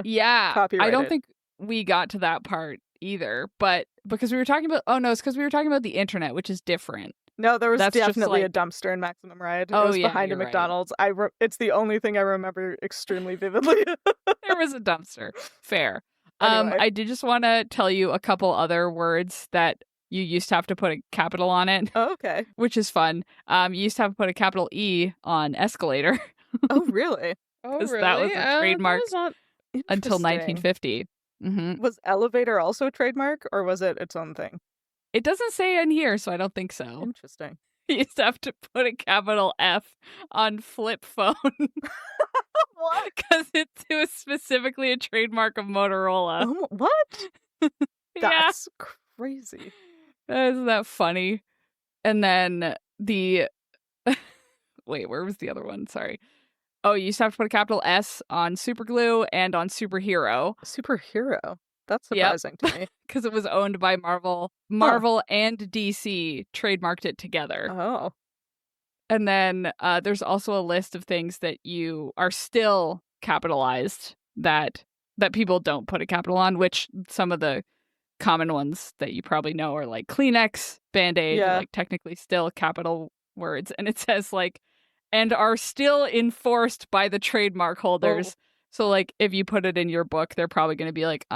Speaker 3: Yeah. I
Speaker 1: copyrighted.
Speaker 3: don't think we got to that part either, but because we were talking about, it's because we were talking about the internet, which is different.
Speaker 1: No, there was
Speaker 3: That's just
Speaker 1: definitely a
Speaker 3: like-
Speaker 1: dumpster in Maximum Ride.
Speaker 3: Oh,
Speaker 1: it was
Speaker 3: yeah,
Speaker 1: behind a
Speaker 3: you're right.
Speaker 1: McDonald's. It's the only thing I remember extremely vividly.
Speaker 3: There was a dumpster. Fair.
Speaker 1: Anyway.
Speaker 3: I did just want to tell you a couple other words that you used to have to put a capital on it,
Speaker 1: Oh, okay.
Speaker 3: which is fun. You used to have to put a capital E on escalator
Speaker 1: Oh, really?
Speaker 2: Oh,
Speaker 3: 'Cause
Speaker 2: really?
Speaker 3: that was a trademark
Speaker 2: That was not...
Speaker 3: until
Speaker 1: Interesting.
Speaker 3: 1950.
Speaker 1: Was elevator also a trademark, or was it its own thing?
Speaker 3: It doesn't say in here, so I don't think so.
Speaker 1: Interesting.
Speaker 3: You used to have to put a capital F on flip phone
Speaker 1: What?
Speaker 3: because it was specifically a trademark of Motorola.
Speaker 1: Oh, what?
Speaker 3: Yeah,
Speaker 1: That's crazy.
Speaker 3: isn't that funny? And then the wait, where was the other one? Sorry. Oh, you used to have to put a capital S on superglue and on superhero
Speaker 1: Superhero. That's
Speaker 3: Yep.
Speaker 1: surprising to me.
Speaker 3: because it was owned by Marvel. Marvel and DC trademarked it together.
Speaker 1: Oh.
Speaker 3: And then there's also a list of things that you are still capitalized that people don't put a capital on, which some of the common ones that you probably know are like Kleenex, Band-Aid,
Speaker 1: Yeah.
Speaker 3: like technically still capital words. And it says like, and are still enforced by the trademark holders. So like if you put it in your book, they're probably going to be like,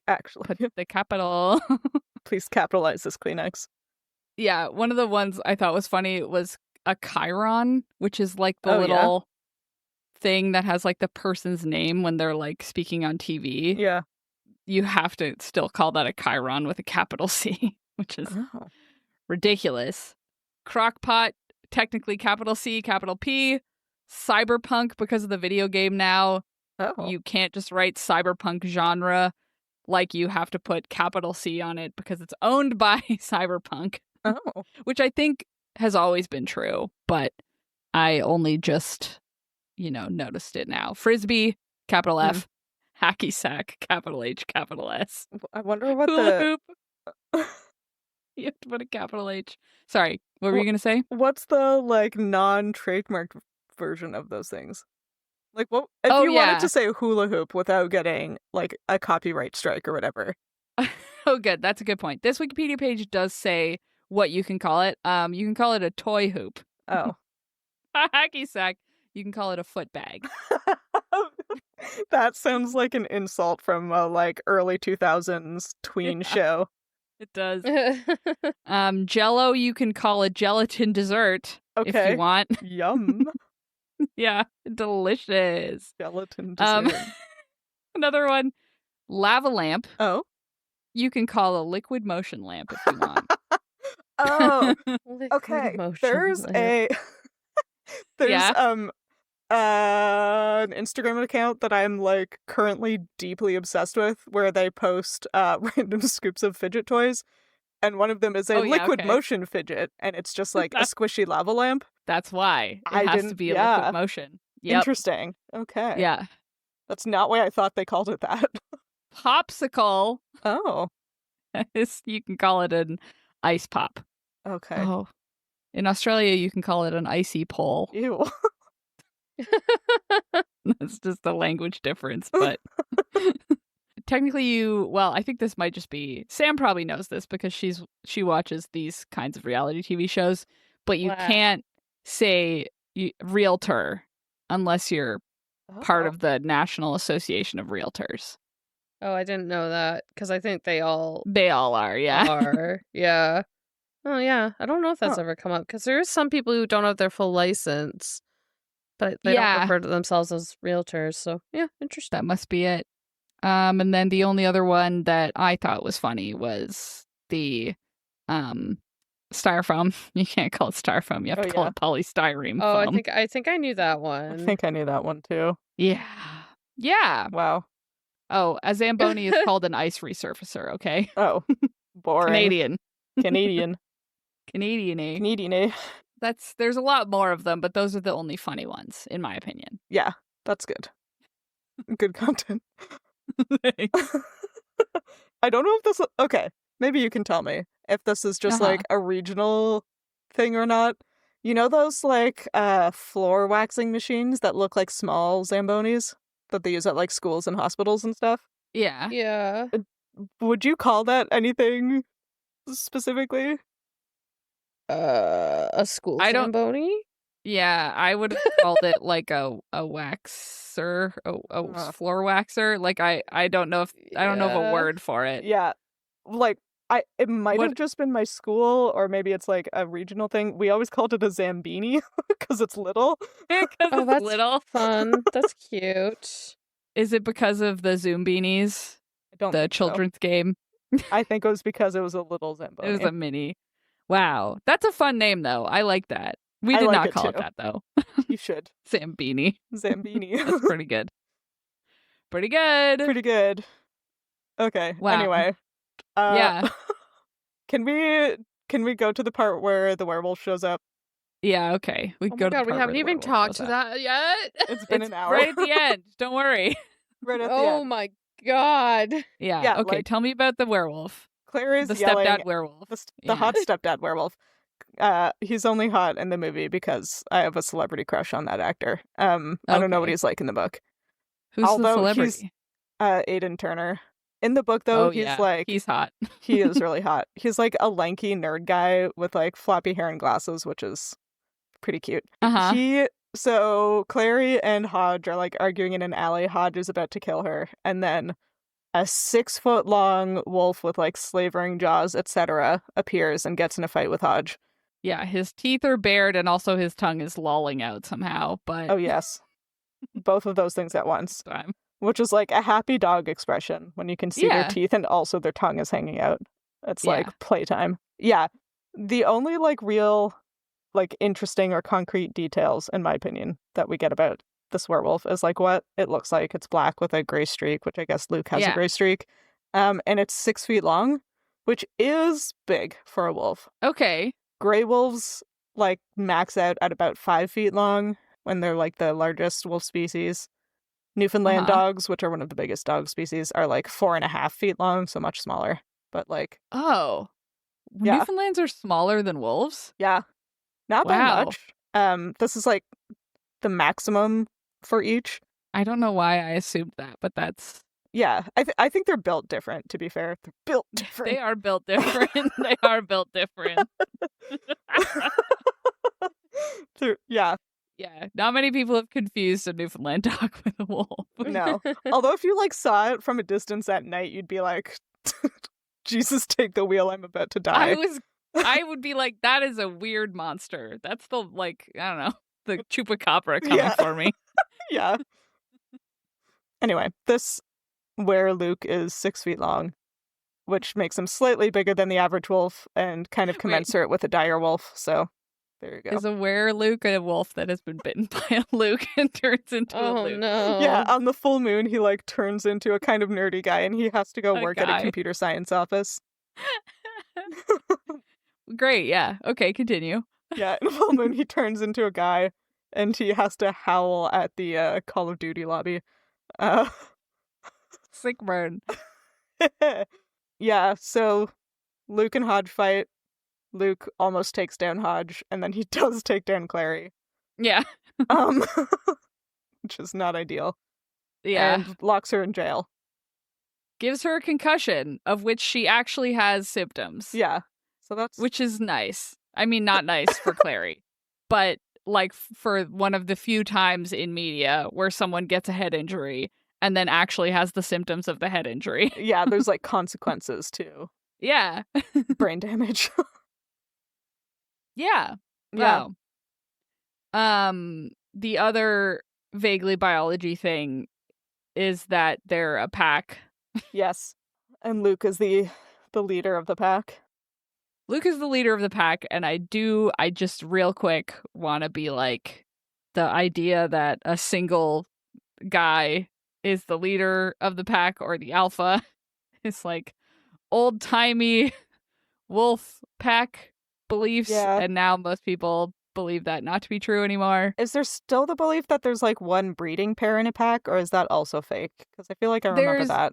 Speaker 1: Actually,
Speaker 3: put the capital.
Speaker 1: please capitalize this Kleenex.
Speaker 3: Yeah, one of the ones I thought was funny was a chyron, which is like the
Speaker 1: Oh, yeah?
Speaker 3: little thing that has like the person's name when they're like speaking on TV.
Speaker 1: Yeah.
Speaker 3: You have to still call that a chyron with a capital C, which is
Speaker 1: Oh.
Speaker 3: ridiculous. Crockpot, technically capital C, capital P. Cyberpunk, because of the video game now,
Speaker 1: Oh.
Speaker 3: you can't just write cyberpunk genre. Like you have to put capital C on it because it's owned by Cyberpunk,
Speaker 1: Oh.
Speaker 3: which I think has always been true, but I only just, noticed it now. Frisbee, capital F. Hacky sack, capital H, capital S.
Speaker 1: I wonder what
Speaker 3: Hula
Speaker 1: the
Speaker 3: hoop. You have to put a capital H. Sorry, what were you
Speaker 1: Well-
Speaker 3: going to say?
Speaker 1: what's the like non-trademarked version of those things? Like what if
Speaker 3: Oh,
Speaker 1: you
Speaker 3: yeah.
Speaker 1: wanted to say hula hoop without getting like a copyright strike or whatever?
Speaker 3: Oh, good. That's a good point. This Wikipedia page does say what you can call it. You can call it a toy hoop.
Speaker 1: Oh.
Speaker 3: A hacky sack. You can call it a foot bag.
Speaker 1: That sounds like an insult from a like early 2000s tween show.
Speaker 3: It does. Jello, you can call a gelatin dessert if
Speaker 1: Okay.
Speaker 3: you want.
Speaker 1: Yum.
Speaker 3: Yeah, delicious.
Speaker 1: Gelatin
Speaker 3: Um,
Speaker 1: dessert.
Speaker 3: Another one, lava lamp.
Speaker 1: Oh.
Speaker 3: You can call a liquid motion lamp if you want.
Speaker 1: Oh.
Speaker 2: Liquid
Speaker 1: Okay.
Speaker 2: motion
Speaker 1: There's
Speaker 2: lamp.
Speaker 1: there's
Speaker 3: Yeah?
Speaker 1: an Instagram account that I'm like currently deeply obsessed with where they post random scoops of fidget toys, and one of them is a
Speaker 3: Oh, yeah,
Speaker 1: liquid
Speaker 3: okay.
Speaker 1: motion fidget, and it's just like a
Speaker 3: That's-
Speaker 1: squishy lava lamp.
Speaker 3: That's why
Speaker 1: I
Speaker 3: it has to
Speaker 1: didn't-
Speaker 3: be a
Speaker 1: yeah.
Speaker 3: liquid motion. Yep.
Speaker 1: Interesting. Okay.
Speaker 3: Yeah.
Speaker 1: That's not why I thought they called it that.
Speaker 3: Popsicle.
Speaker 1: Oh.
Speaker 3: You can call it an ice pop.
Speaker 1: Okay.
Speaker 3: Oh. In Australia, you can call it an icy pole.
Speaker 1: Ew.
Speaker 3: That's just a language difference, but technically I think this might just be, Sam probably knows this because she watches these kinds of reality TV shows, but you can't say realtor unless you're part of the National Association of Realtors.
Speaker 2: Oh, I didn't know that because I think they all
Speaker 3: are, yeah.
Speaker 2: are, yeah. Oh, yeah. I don't know if that's ever come up because there are some people who don't have their full license, but they don't refer to themselves as realtors. So, yeah, interesting.
Speaker 3: That must be it. And then the only other one that I thought was funny was the styrofoam. You can't call it styrofoam. You have to call it polystyrene foam.
Speaker 2: I think I knew that one.
Speaker 1: I think I knew that one too.
Speaker 3: Yeah. Yeah.
Speaker 1: Wow.
Speaker 3: Oh, a Zamboni is called an ice resurfacer, okay?
Speaker 1: Oh, boring.
Speaker 3: Canadian.
Speaker 1: Canadian.
Speaker 3: There's a lot more of them, but those are the only funny ones, in my opinion.
Speaker 1: Yeah, that's good. Good content. I don't know if this... Okay, maybe you can tell me if this is just like a regional thing or not. You know those like floor waxing machines that look like small Zambonis that they use at like schools and hospitals and stuff?
Speaker 3: Yeah.
Speaker 2: Yeah.
Speaker 1: Would you call that anything specifically?
Speaker 2: A school Zamboni?
Speaker 3: Yeah, I would have called it like a waxer, a floor waxer. Like I don't know if a word for it.
Speaker 1: Yeah, like it might have just been my school, or maybe it's like a regional thing. We always called it a Zambini because it's little.
Speaker 2: That's little. Fun. That's cute.
Speaker 3: Is it because of the Zoom beanies?
Speaker 1: I don't.
Speaker 3: The children's game.
Speaker 1: I think it was because it was a little Zamboni.
Speaker 3: It was a mini. Wow, that's a fun name though. I like that. We did not call it that though.
Speaker 1: You should.
Speaker 3: Zambini.
Speaker 1: That's
Speaker 3: pretty good. Pretty good.
Speaker 1: Okay.
Speaker 3: Wow.
Speaker 1: Anyway.
Speaker 3: Yeah.
Speaker 1: Can we go to the part where the werewolf shows up?
Speaker 3: Yeah, okay. We go to the part
Speaker 2: we haven't even talked to that yet.
Speaker 1: It's been an hour.
Speaker 3: Right at the end. Don't worry.
Speaker 1: Right at the end.
Speaker 2: Oh my god.
Speaker 3: Yeah. Okay. Tell me about the werewolf.
Speaker 1: Claire is
Speaker 3: the
Speaker 1: yelling,
Speaker 3: stepdad werewolf.
Speaker 1: The hot stepdad werewolf. He's only hot in the movie because I have a celebrity crush on that actor. I don't know what he's like in the book.
Speaker 3: Who's the celebrity?
Speaker 1: Aidan Turner. In the book, though,
Speaker 3: he's hot.
Speaker 1: He is really hot. He's like a lanky nerd guy with like floppy hair and glasses, which is pretty cute. So Clary and Hodge are like arguing in an alley. Hodge is about to kill her, and then a 6-foot-long wolf with like slavering jaws, etc., appears and gets in a fight with Hodge.
Speaker 3: Yeah, his teeth are bared and also his tongue is lolling out somehow. But
Speaker 1: oh yes, both of those things at once, which is like a happy dog expression when you can see their teeth and also their tongue is hanging out. It's like playtime. Yeah, the only like real, like interesting or concrete details, in my opinion, that we get about this werewolf is like what it looks like. It's black with a gray streak, which I guess Luke has a gray streak. And it's 6 feet long, which is big for a wolf.
Speaker 3: Okay.
Speaker 1: Gray wolves like max out at about 5 feet long when they're like the largest wolf species. Newfoundland dogs, which are one of the biggest dog species, are like 4.5 feet long, so much smaller. But like
Speaker 3: Newfoundlands are smaller than wolves?
Speaker 1: Yeah. Not by much. This is like the maximum for each.
Speaker 3: I don't know why I assumed that, but that's...
Speaker 1: Yeah, I think they're built different, to be fair. They're built different.
Speaker 3: They are built different. They are built different.
Speaker 1: Yeah.
Speaker 3: Yeah, not many people have confused a Newfoundland dog with a wolf.
Speaker 1: No. Although if you like saw it from a distance at night, you'd be like, Jesus, take the wheel, I'm about to die.
Speaker 3: I would be like, that is a weird monster. That's the, like, I don't know, the chupacabra coming for me.
Speaker 1: Yeah. Anyway, this where Luke is 6 feet long, which makes him slightly bigger than the average wolf and kind of commensurate with a dire wolf. So there you go.
Speaker 3: Is a were-Luke a wolf that has been bitten by a Luke and turns into a Luke?
Speaker 2: No.
Speaker 1: Yeah, on the full moon, he like turns into a kind of nerdy guy and he has to go work at a computer science office.
Speaker 3: Great, yeah. Okay, continue.
Speaker 1: Yeah, in the full moon, he turns into a guy and he has to howl at the Call of Duty lobby.
Speaker 3: Sick burn.
Speaker 1: Yeah, so Luke and Hodge fight. Luke almost takes down Hodge, and then he does take down Clary.
Speaker 3: Yeah.
Speaker 1: Um, which is not ideal.
Speaker 3: Yeah.
Speaker 1: And locks her in jail.
Speaker 3: Gives her a concussion, of which she actually has symptoms.
Speaker 1: Yeah. So that's...
Speaker 3: Which is nice. I mean, not nice for Clary, but like for one of the few times in media where someone gets a head injury and then actually has the symptoms of the head injury.
Speaker 1: Yeah, there's like consequences too.
Speaker 3: Yeah.
Speaker 1: Brain damage.
Speaker 3: Yeah.
Speaker 1: Yeah.
Speaker 3: Wow. The other vaguely biology thing is that they're a pack.
Speaker 1: Yes. And Luke is the leader of the pack.
Speaker 3: Luke is the leader of the pack, and I just real quick want to be like, the idea that a single guy is the leader of the pack or the alpha is like old-timey wolf pack beliefs, and now most people believe that not to be true anymore.
Speaker 1: Is there still the belief that there's like one breeding pair in a pack, or is that also fake? Because I feel like I remember that.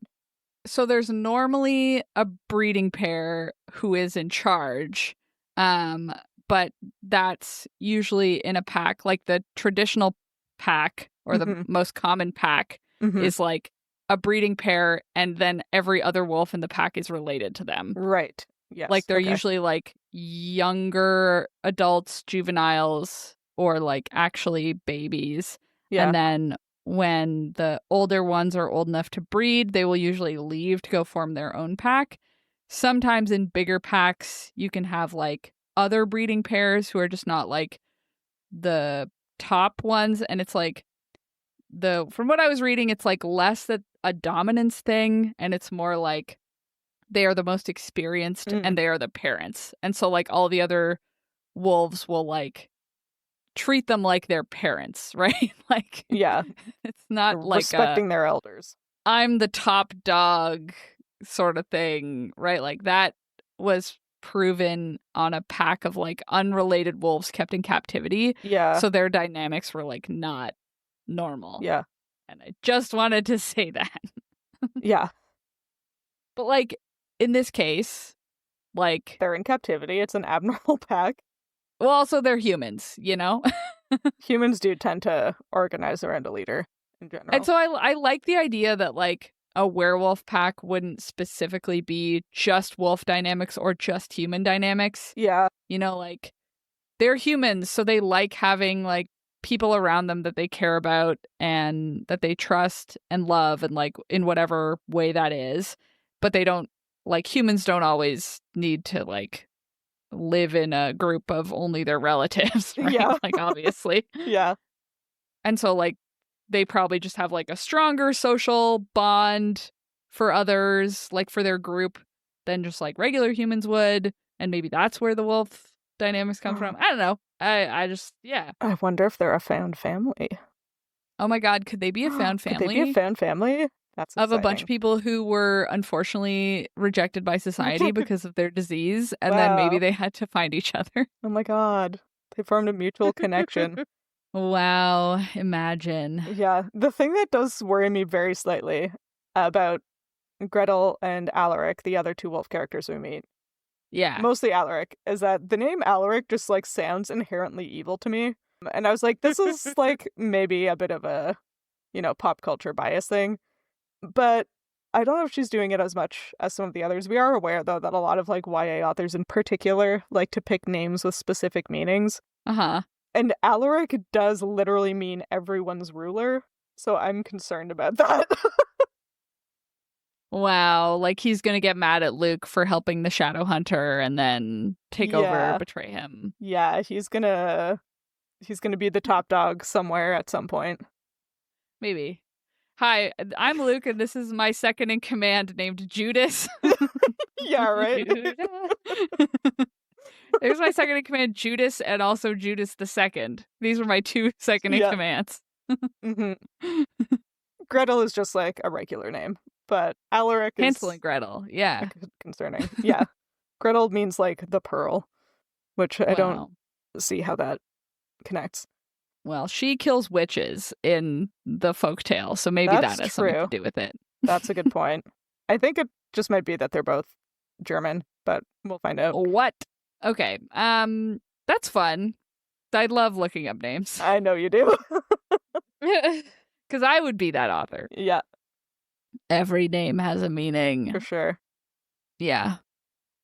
Speaker 3: So there's normally a breeding pair who is in charge, but that's usually in a pack. Like the traditional pack, or the most common pack, is like a breeding pair, and then every other wolf in the pack is related to them.
Speaker 1: Right. Yes.
Speaker 3: Like they're usually like younger adults, juveniles, or like actually babies. Yeah. And then when the older ones are old enough to breed, they will usually leave to go form their own pack. Sometimes in bigger packs, you can have like other breeding pairs who are just not like the top ones. And it's like from what I was reading, it's like less that a dominance thing, and it's more like they are the most experienced and they are the parents. And so like all the other wolves will like treat them like their parents, right? Like, yeah, it's not like
Speaker 1: respecting their elders.
Speaker 3: I'm the top dog sort of thing, right? Like that was proven on a pack of like unrelated wolves kept in captivity. Yeah. So their dynamics were like not normal. Yeah. And I just wanted to say that. Yeah. But like in this case, like
Speaker 1: they're in captivity. It's an abnormal pack.
Speaker 3: Well, also they're humans, you know?
Speaker 1: Humans do tend to organize around a leader in general.
Speaker 3: And so I like the idea that like a werewolf pack wouldn't specifically be just wolf dynamics or just human dynamics. Yeah. You know, like they're humans, so they like having like people around them that they care about and that they trust and love, and like in whatever way that is. But they don't, like, humans don't always need to like live in a group of only their relatives, right? Yeah. Like, obviously. Yeah. And so, like, they probably just have, like, a stronger social bond for others, like, for their group than just, like, regular humans would. And maybe that's where the wolf dynamics come from. I don't know. I just, yeah.
Speaker 1: I wonder if they're a found family.
Speaker 3: Oh my God, could they be a found family?
Speaker 1: Could they be a found family? That's exciting.
Speaker 3: Of a bunch of people who were unfortunately rejected by society because of their disease, and then maybe they had to find each other.
Speaker 1: Oh my God. They formed a mutual connection.
Speaker 3: Wow, imagine.
Speaker 1: Yeah, the thing that does worry me very slightly about Gretel and Alaric, the other two wolf characters we meet, mostly Alaric, is that the name Alaric just like sounds inherently evil to me. And I was like, this is like maybe a bit of a, you know, pop culture bias thing. But I don't know if she's doing it as much as some of the others. We are aware, though, that a lot of, like, YA authors in particular like to pick names with specific meanings. Uh-huh. And Alaric does literally mean everyone's ruler, so I'm concerned about that.
Speaker 3: Wow, like he's gonna get mad at Luke for helping the Shadow Hunter and then take over, betray him.
Speaker 1: Yeah, he's gonna be the top dog somewhere at some point.
Speaker 3: Maybe. Hi, I'm Luke, and this is my second in command named Judas.
Speaker 1: Yeah, right?
Speaker 3: There's my second in command, Judas, and also Judas the Second. These were my two second in commands.
Speaker 1: Gretel is just like a regular name, but Alaric is...
Speaker 3: Hansel and Gretel, yeah.
Speaker 1: Concerning. Yeah. Gretel means like the pearl, which I don't see how that connects.
Speaker 3: Well, she kills witches in the folktale, so maybe that has something to do with it.
Speaker 1: That's a good point. I think just might be that they're both German, but we'll find out.
Speaker 3: What? Okay. That's fun. I love looking up names
Speaker 1: I know you do.
Speaker 3: because I would be that author.
Speaker 1: Yeah,
Speaker 3: Every name has a meaning.
Speaker 1: for sure.
Speaker 3: Yeah.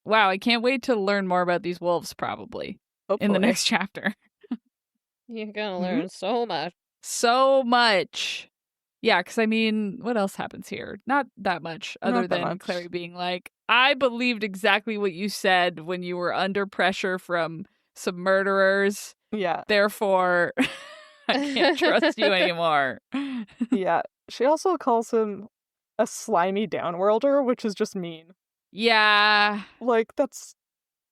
Speaker 3: Wow, I can't wait to learn more about these wolves probably
Speaker 1: Hopefully.
Speaker 3: in the next chapter.
Speaker 2: You're gonna learn so much.
Speaker 3: So much. Yeah, because I mean, what else happens here? Not that much, other
Speaker 1: Not that
Speaker 3: than
Speaker 1: much.
Speaker 3: Clary being like, I believed exactly what you said when you were under pressure from some murderers.
Speaker 1: Yeah,
Speaker 3: Therefore, I can't trust you anymore.
Speaker 1: yeah. She also calls him a slimy downworlder, which is just mean.
Speaker 3: Yeah.
Speaker 1: Like, that's...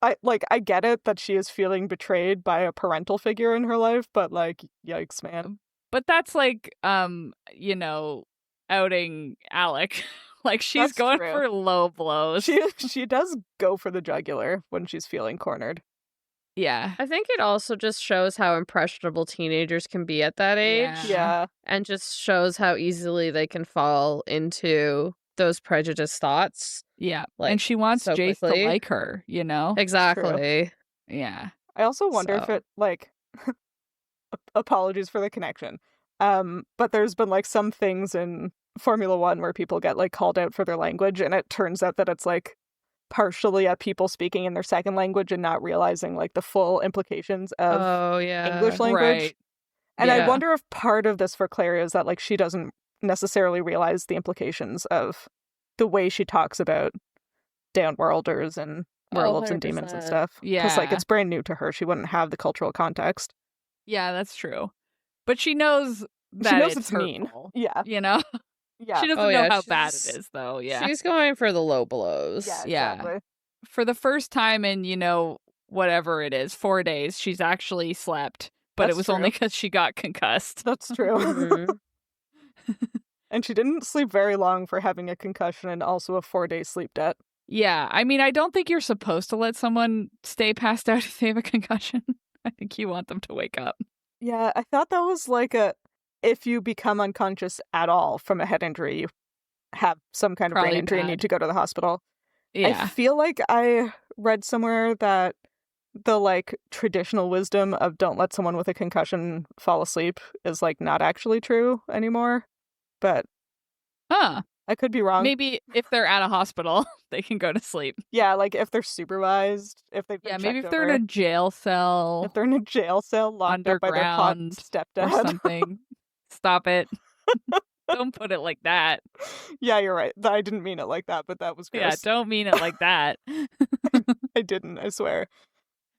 Speaker 1: I get it that she is feeling betrayed by a parental figure in her life, but, like, yikes, man.
Speaker 3: But that's like, you know, outing Alec. Like, she's
Speaker 1: That's
Speaker 3: going
Speaker 1: true.
Speaker 3: for low blows.
Speaker 1: She does go for the jugular when she's feeling cornered.
Speaker 3: Yeah.
Speaker 2: I think it also just shows how impressionable teenagers can be at that age.
Speaker 1: Yeah.
Speaker 2: And just shows how easily they can fall into those prejudiced thoughts.
Speaker 3: Yeah.
Speaker 2: Like,
Speaker 3: and she wants
Speaker 2: so
Speaker 3: Jace
Speaker 2: quickly.
Speaker 3: to like her, you know?
Speaker 2: Exactly.
Speaker 3: Yeah.
Speaker 1: I also wonder if
Speaker 2: So-
Speaker 1: it, like... apologies for the connection. But there's been, like, some things in Formula One where people get, like, called out for their language, and it turns out that it's, like, partially at people speaking in their second language and not realizing, like, the full implications of
Speaker 2: Oh, yeah.
Speaker 1: English language.
Speaker 3: Right.
Speaker 1: And I
Speaker 2: Yeah.
Speaker 1: wonder if part of this for Clary is that, like, she doesn't necessarily realize the implications of the way she talks about downworlders and werewolves and demons and
Speaker 2: 100%.
Speaker 1: stuff. Because, like,
Speaker 3: Yeah.
Speaker 1: it's brand new to her. She wouldn't have the cultural context.
Speaker 3: Yeah, that's true. But she knows that
Speaker 1: She knows
Speaker 3: it's
Speaker 1: it's mean.
Speaker 3: hurtful,
Speaker 1: Yeah.
Speaker 3: you know?
Speaker 1: Yeah.
Speaker 3: She doesn't
Speaker 2: Oh,
Speaker 3: know
Speaker 2: yeah,
Speaker 3: how bad it
Speaker 2: she's-
Speaker 3: is, though. Yeah.
Speaker 2: She's going for the low blows.
Speaker 1: Yeah,
Speaker 3: Yeah.
Speaker 1: exactly.
Speaker 3: For the first time in, you know, whatever it is, 4 days, she's actually slept. But
Speaker 1: That's
Speaker 3: it was
Speaker 1: true.
Speaker 3: only because she got concussed.
Speaker 1: That's true.
Speaker 2: Mhm.
Speaker 1: And she didn't sleep very long for having a concussion and also a 4-day sleep debt.
Speaker 3: Yeah, I mean, I don't think you're supposed to let someone stay passed out if they have a concussion. I think you want them to wake up.
Speaker 1: Yeah, I thought that was like if you become unconscious at all from a head injury, you have some kind of brain
Speaker 3: Probably
Speaker 1: injury and
Speaker 3: bad.
Speaker 1: need to go to the hospital. I
Speaker 3: Yeah.
Speaker 1: feel like I read somewhere that the, like, traditional wisdom of don't let someone with a concussion fall asleep is, like, not actually true anymore. But
Speaker 3: Huh.
Speaker 1: I could be wrong.
Speaker 3: Maybe if they're at a hospital, they can go to sleep.
Speaker 1: Yeah, like, if they're supervised, if they've been
Speaker 3: Yeah, maybe
Speaker 1: checked
Speaker 3: if they're in
Speaker 1: over,
Speaker 3: a jail cell
Speaker 1: if they're in a jail cell locked up by their hot
Speaker 3: Underground
Speaker 1: stepdad.
Speaker 3: or something. Stop it. Don't put it like that.
Speaker 1: Yeah, you're right. I didn't mean it like that, but that was gross.
Speaker 3: Yeah, don't mean it like that.
Speaker 1: I didn't, I swear.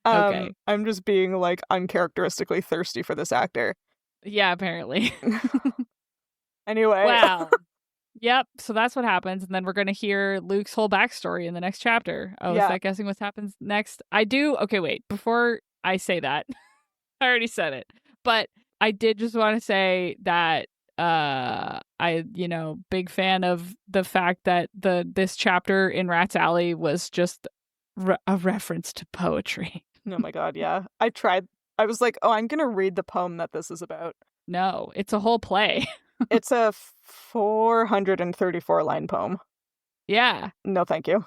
Speaker 3: Okay.
Speaker 1: I'm just being, like, uncharacteristically thirsty for this actor.
Speaker 3: Yeah, apparently.
Speaker 1: Anyway.
Speaker 3: Wow. Yep. So that's what happens. And then we're going to hear Luke's whole backstory in the next chapter. Oh,
Speaker 1: Yeah.
Speaker 3: is that guessing what happens next? I do. Okay, wait. Before I say that, I already said it. But I did just want to say that big fan of the fact that this chapter in Rat's Alley was just a reference to poetry.
Speaker 1: Oh my god, yeah. I was like, oh, I'm gonna read the poem that this is about.
Speaker 3: No, it's a whole play.
Speaker 1: It's a 434 line poem.
Speaker 3: Yeah.
Speaker 1: No, thank you.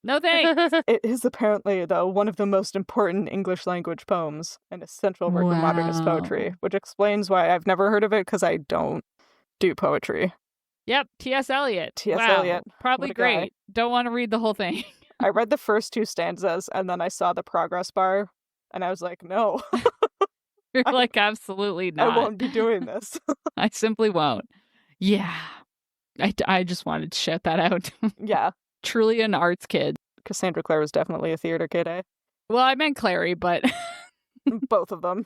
Speaker 3: No thanks.
Speaker 1: It is apparently, though, one of the most important English language poems, an essential work of modernist poetry,
Speaker 3: Wow.
Speaker 1: which explains why I've never heard of it, because I don't do poetry.
Speaker 3: Yep, T.S. Eliot.
Speaker 1: T.S.
Speaker 3: Wow,
Speaker 1: Eliot.
Speaker 3: probably
Speaker 1: What a guy.
Speaker 3: great. Don't want to read the whole thing.
Speaker 1: I read the first 2 stanzas, and then I saw the progress bar, and I was like, no,
Speaker 3: You're like, absolutely not.
Speaker 1: I won't be doing this.
Speaker 3: I simply won't. Yeah. I just wanted to shout that out.
Speaker 1: Yeah,
Speaker 3: Truly an arts kid.
Speaker 1: Cassandra Clare was definitely a theater kid, eh?
Speaker 3: Well, I meant Clary, but
Speaker 1: Both of them.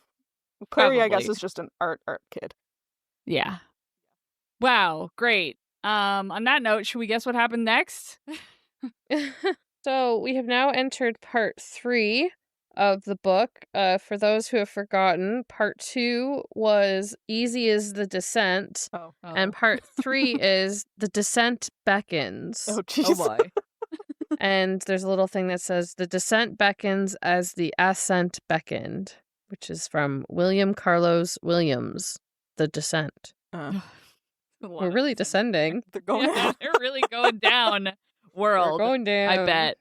Speaker 1: Clary, I guess,
Speaker 3: Probably.
Speaker 1: is just an art kid.
Speaker 3: yeah. Wow, great. On that note, should we guess what happened next?
Speaker 2: So we have now entered part 3 of the book. For those who have forgotten, part 2 was Easy as the Descent,
Speaker 1: Oh.
Speaker 2: and part 3 is The Descent Beckons.
Speaker 1: Oh,
Speaker 3: Oh
Speaker 1: jeez.
Speaker 3: boy.
Speaker 2: And there's a little thing that says The Descent Beckons as the Ascent Beckoned, which is from William Carlos Williams, The Descent. We're really descending.
Speaker 1: They're going
Speaker 3: Yeah, they're really going down. world.
Speaker 2: We're going down.
Speaker 3: I bet.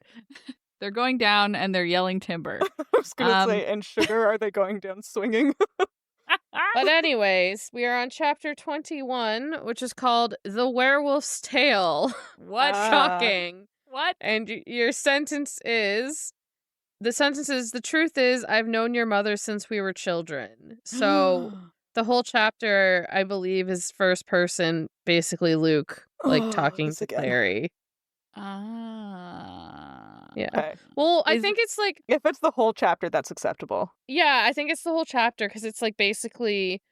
Speaker 3: They're going down and they're yelling timber.
Speaker 1: I was going to say, and sugar, are they going down swinging?
Speaker 2: But anyways, we are on chapter 21, which is called The Werewolf's Tale.
Speaker 3: What?
Speaker 2: Shocking.
Speaker 3: What?
Speaker 2: And your sentence is... The sentence is, the truth is, I've known your mother since we were children. So the whole chapter, I believe, is first person, basically Luke, like, talking to Clary. Yeah.
Speaker 1: Okay.
Speaker 2: Well, I think it's like...
Speaker 1: If it's the whole chapter, that's acceptable.
Speaker 2: Yeah, I think it's the whole chapter, because it's, like, basically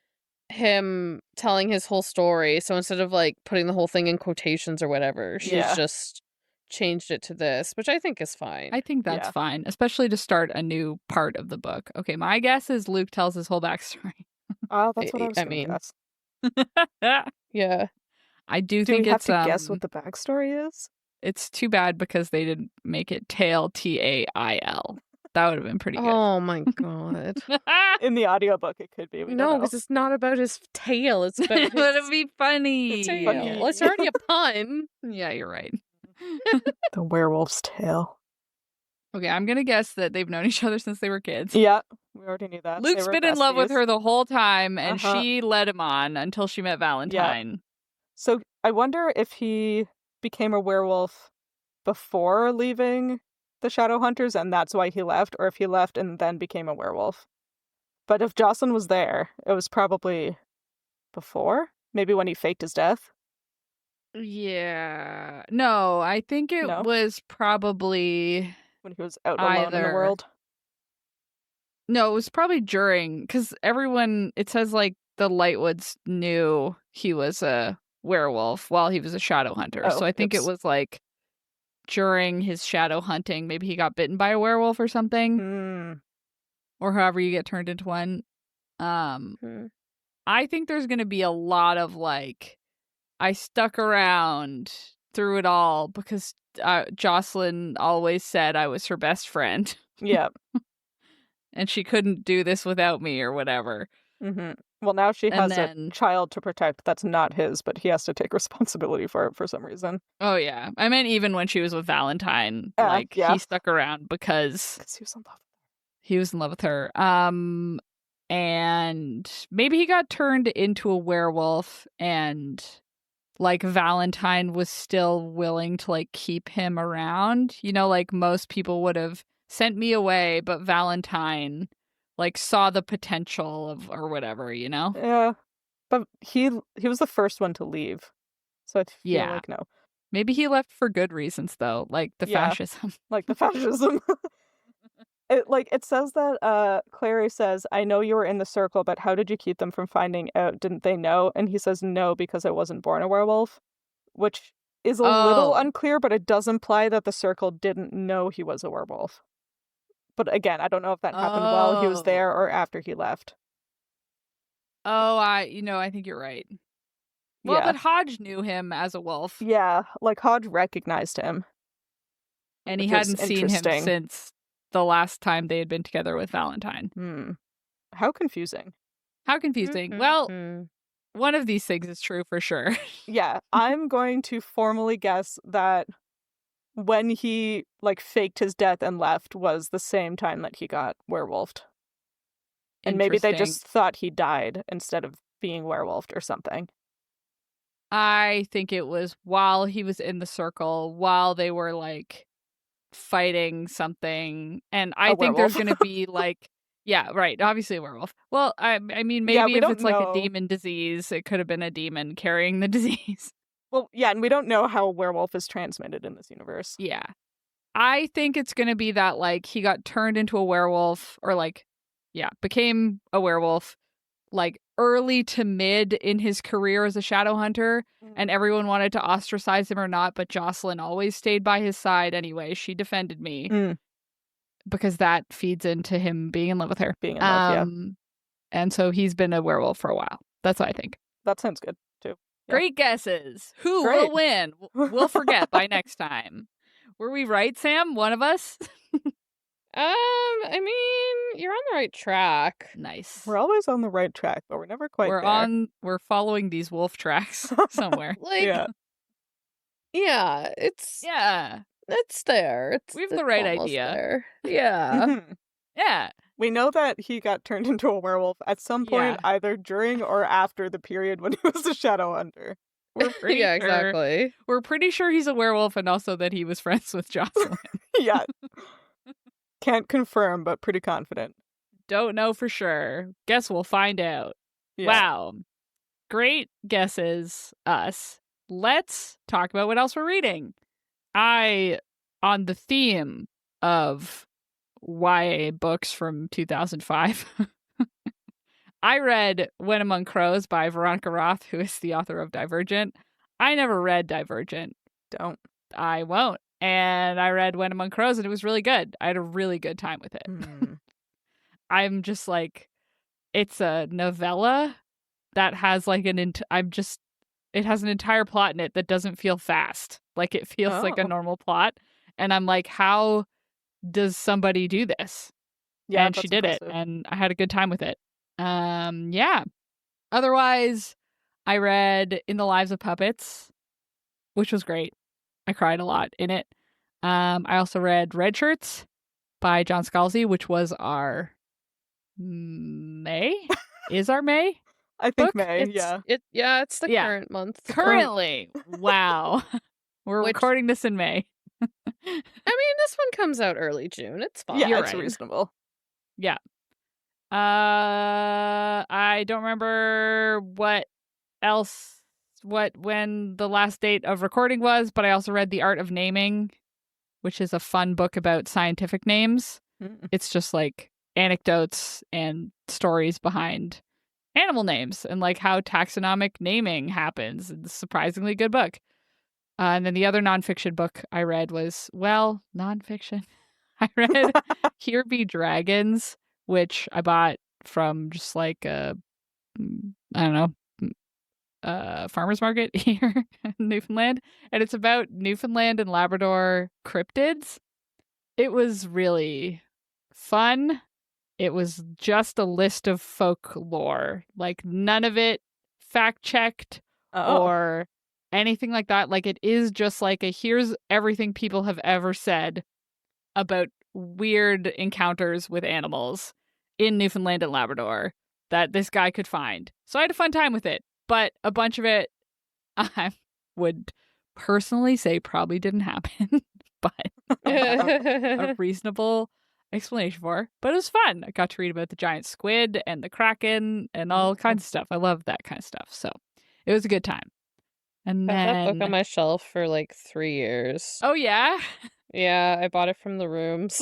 Speaker 2: him telling his whole story. So instead of, like, putting the whole thing in quotations or whatever, she's just changed it to this, which I think is fine.
Speaker 3: I think that's fine, especially to start a new part of the book. Okay, my guess is Luke tells his whole backstory.
Speaker 1: Oh, that's what I was going to guess.
Speaker 2: Yeah.
Speaker 3: I do
Speaker 1: Do
Speaker 3: think
Speaker 1: we have
Speaker 3: it's
Speaker 1: to guess what the backstory is?
Speaker 3: It's too bad because they didn't make it Tail, Tail. That would have been pretty good.
Speaker 2: Oh my god.
Speaker 1: In the audiobook, it could be.
Speaker 2: No, because it's not about his tail. It's about his
Speaker 3: It'd be funny.
Speaker 2: tail. It's already a pun.
Speaker 3: Yeah, you're right.
Speaker 1: The werewolf's tale.
Speaker 3: Okay, I'm going to guess that they've known each other since they were kids.
Speaker 1: Yeah, we already knew that.
Speaker 3: Luke's been in love with her the whole time, and she led him on until she met Valentine.
Speaker 1: Yeah. So I wonder if he became a werewolf before leaving the Shadowhunters, and that's why he left, or if he left and then became a werewolf. But if Jocelyn was there, it was probably before? Maybe when he faked his death?
Speaker 3: Yeah. No, I think it was probably...
Speaker 1: when he was out alone in the world?
Speaker 3: No, it was probably during, because everyone, it says like the Lightwoods knew he was a werewolf while he was a shadow hunter. So I think it was like during his shadow hunting, maybe he got bitten by a werewolf or something. Or however you get turned into one. I think there's going to be a lot of like, I stuck around through it all because Jocelyn always said I was her best friend.
Speaker 1: Yeah.
Speaker 3: And she couldn't do this without me or whatever.
Speaker 1: Well, now she has a child to protect that's not his, but he has to take responsibility for it for some reason.
Speaker 3: Oh, yeah. I meant even when she was with Valentine, he stuck around because
Speaker 1: he was in love with her.
Speaker 3: He was in love with her. And maybe he got turned into a werewolf and like Valentine was still willing to like keep him around. You know, like most people would have sent me away, but Valentine like saw the potential of or whatever, you know?
Speaker 1: Yeah. But he was the first one to leave. So I feel like no.
Speaker 3: Maybe he left for good reasons though, like the fascism.
Speaker 1: Like the fascism. It says that Clary says, I know you were in the circle, but how did you keep them from finding out? Didn't they know? And he says no, because I wasn't born a werewolf. Which is a little unclear, but it does imply that the circle didn't know he was a werewolf. But again, I don't know if that happened while he was there or after he left.
Speaker 3: I think you're right. Well, but Hodge knew him as a wolf.
Speaker 1: Yeah, like Hodge recognized him.
Speaker 3: And he hadn't seen him since the last time they had been together with Valentine.
Speaker 1: How confusing.
Speaker 3: How confusing. Well, one of these things is true for sure.
Speaker 1: Yeah, I'm going to formally guess that when he like faked his death and left was the same time that he got werewolfed. And maybe they just thought he died instead of being werewolfed or something.
Speaker 3: I think it was while he was in the circle, while they were like fighting something. And I think there's going to be like, yeah, right. Obviously a werewolf. Well, I mean, maybe if it's like a demon disease, it could have been a demon carrying the disease.
Speaker 1: Well, yeah, and we don't know how a werewolf is transmitted in this universe.
Speaker 3: Yeah. I think it's going to be that, like, he got turned into a werewolf, or, like, became a werewolf, like, early to mid in his career as a shadow hunter, and everyone wanted to ostracize him or not, but Jocelyn always stayed by his side anyway. She defended me, because that feeds into him being in love with her.
Speaker 1: Being in love,
Speaker 3: And so he's been a werewolf for a while. That's what I think.
Speaker 1: That sounds good.
Speaker 3: Great guesses. Who will win? We'll forget by next time. Were we right, Sam? One of us?
Speaker 2: I mean, you're on the right track.
Speaker 3: Nice.
Speaker 1: We're always on the right track, but we're never quite there.
Speaker 3: We're following these wolf tracks somewhere.
Speaker 2: Yeah, it's
Speaker 3: Yeah.
Speaker 2: there.
Speaker 3: We have the right
Speaker 2: almost
Speaker 3: idea.
Speaker 2: there. Yeah.
Speaker 1: Mhm.
Speaker 3: Yeah.
Speaker 1: We know that he got turned into a werewolf at some point,
Speaker 3: Yeah.
Speaker 1: either during or after the period when he was a shadow hunter.
Speaker 3: We're pretty
Speaker 2: Yeah,
Speaker 3: sure.
Speaker 2: exactly.
Speaker 3: We're pretty sure he's a werewolf and also that he was friends with Jocelyn.
Speaker 1: Yeah. Can't confirm, but pretty confident.
Speaker 3: Don't know for sure. Guess we'll find out.
Speaker 1: Yeah.
Speaker 3: Wow. Great guesses, us. Let's talk about what else we're reading. On the theme of YA books from 2005, I read When Among Crows by Veronica Roth, who is the author of Divergent. I never read Divergent.
Speaker 1: Don't.
Speaker 3: I won't. And I read When Among Crows, and it was really good. I had a really good time with it. I'm just like, it's a novella that has like it has an entire plot in it that doesn't feel fast. Like it feels like a
Speaker 1: Oh.
Speaker 3: normal plot. And I'm like, how does somebody do this?
Speaker 1: Yeah,
Speaker 3: And she
Speaker 1: that's
Speaker 3: did
Speaker 1: impressive.
Speaker 3: it, and I had a good time with it. Yeah. Otherwise, I read In the Lives of Puppets, which was great. I cried a lot in it. I also read Red Shirts by John Scalzi, which was our May? Is our May?
Speaker 1: I think
Speaker 3: book?
Speaker 1: May,
Speaker 2: It's
Speaker 1: yeah.
Speaker 2: it's the
Speaker 3: Yeah.
Speaker 2: current month.
Speaker 3: Currently. Wow. We're
Speaker 2: Which-
Speaker 3: recording this in May.
Speaker 2: I mean, this one comes out early June. It's fine.
Speaker 1: Yeah,
Speaker 3: You're
Speaker 1: it's
Speaker 3: right.
Speaker 1: reasonable.
Speaker 3: Yeah. I don't remember when the last date of recording was, but I also read The Art of Naming, which is a fun book about scientific names. It's just like anecdotes and stories behind animal names and like how taxonomic naming happens. It's a surprisingly good book. And then the other nonfiction book I read was, nonfiction. I read Here Be Dragons, which I bought from just like a farmer's market here in Newfoundland. And it's about Newfoundland and Labrador cryptids. It was really fun. It was just a list of folklore. Like none of it fact-checked or anything like that. Like it is just like here's everything people have ever said about weird encounters with animals in Newfoundland and Labrador that this guy could find. So I had a fun time with it, but a bunch of it I would personally say probably didn't happen, but I have a reasonable explanation for. But it was fun. I got to read about the giant squid and the kraken and all kinds of stuff. I love that kind of stuff. So it was a good time. And
Speaker 2: I had that book
Speaker 3: then
Speaker 2: on my shelf for like 3 years.
Speaker 3: oh yeah,
Speaker 2: Yeah, I bought it from the rooms.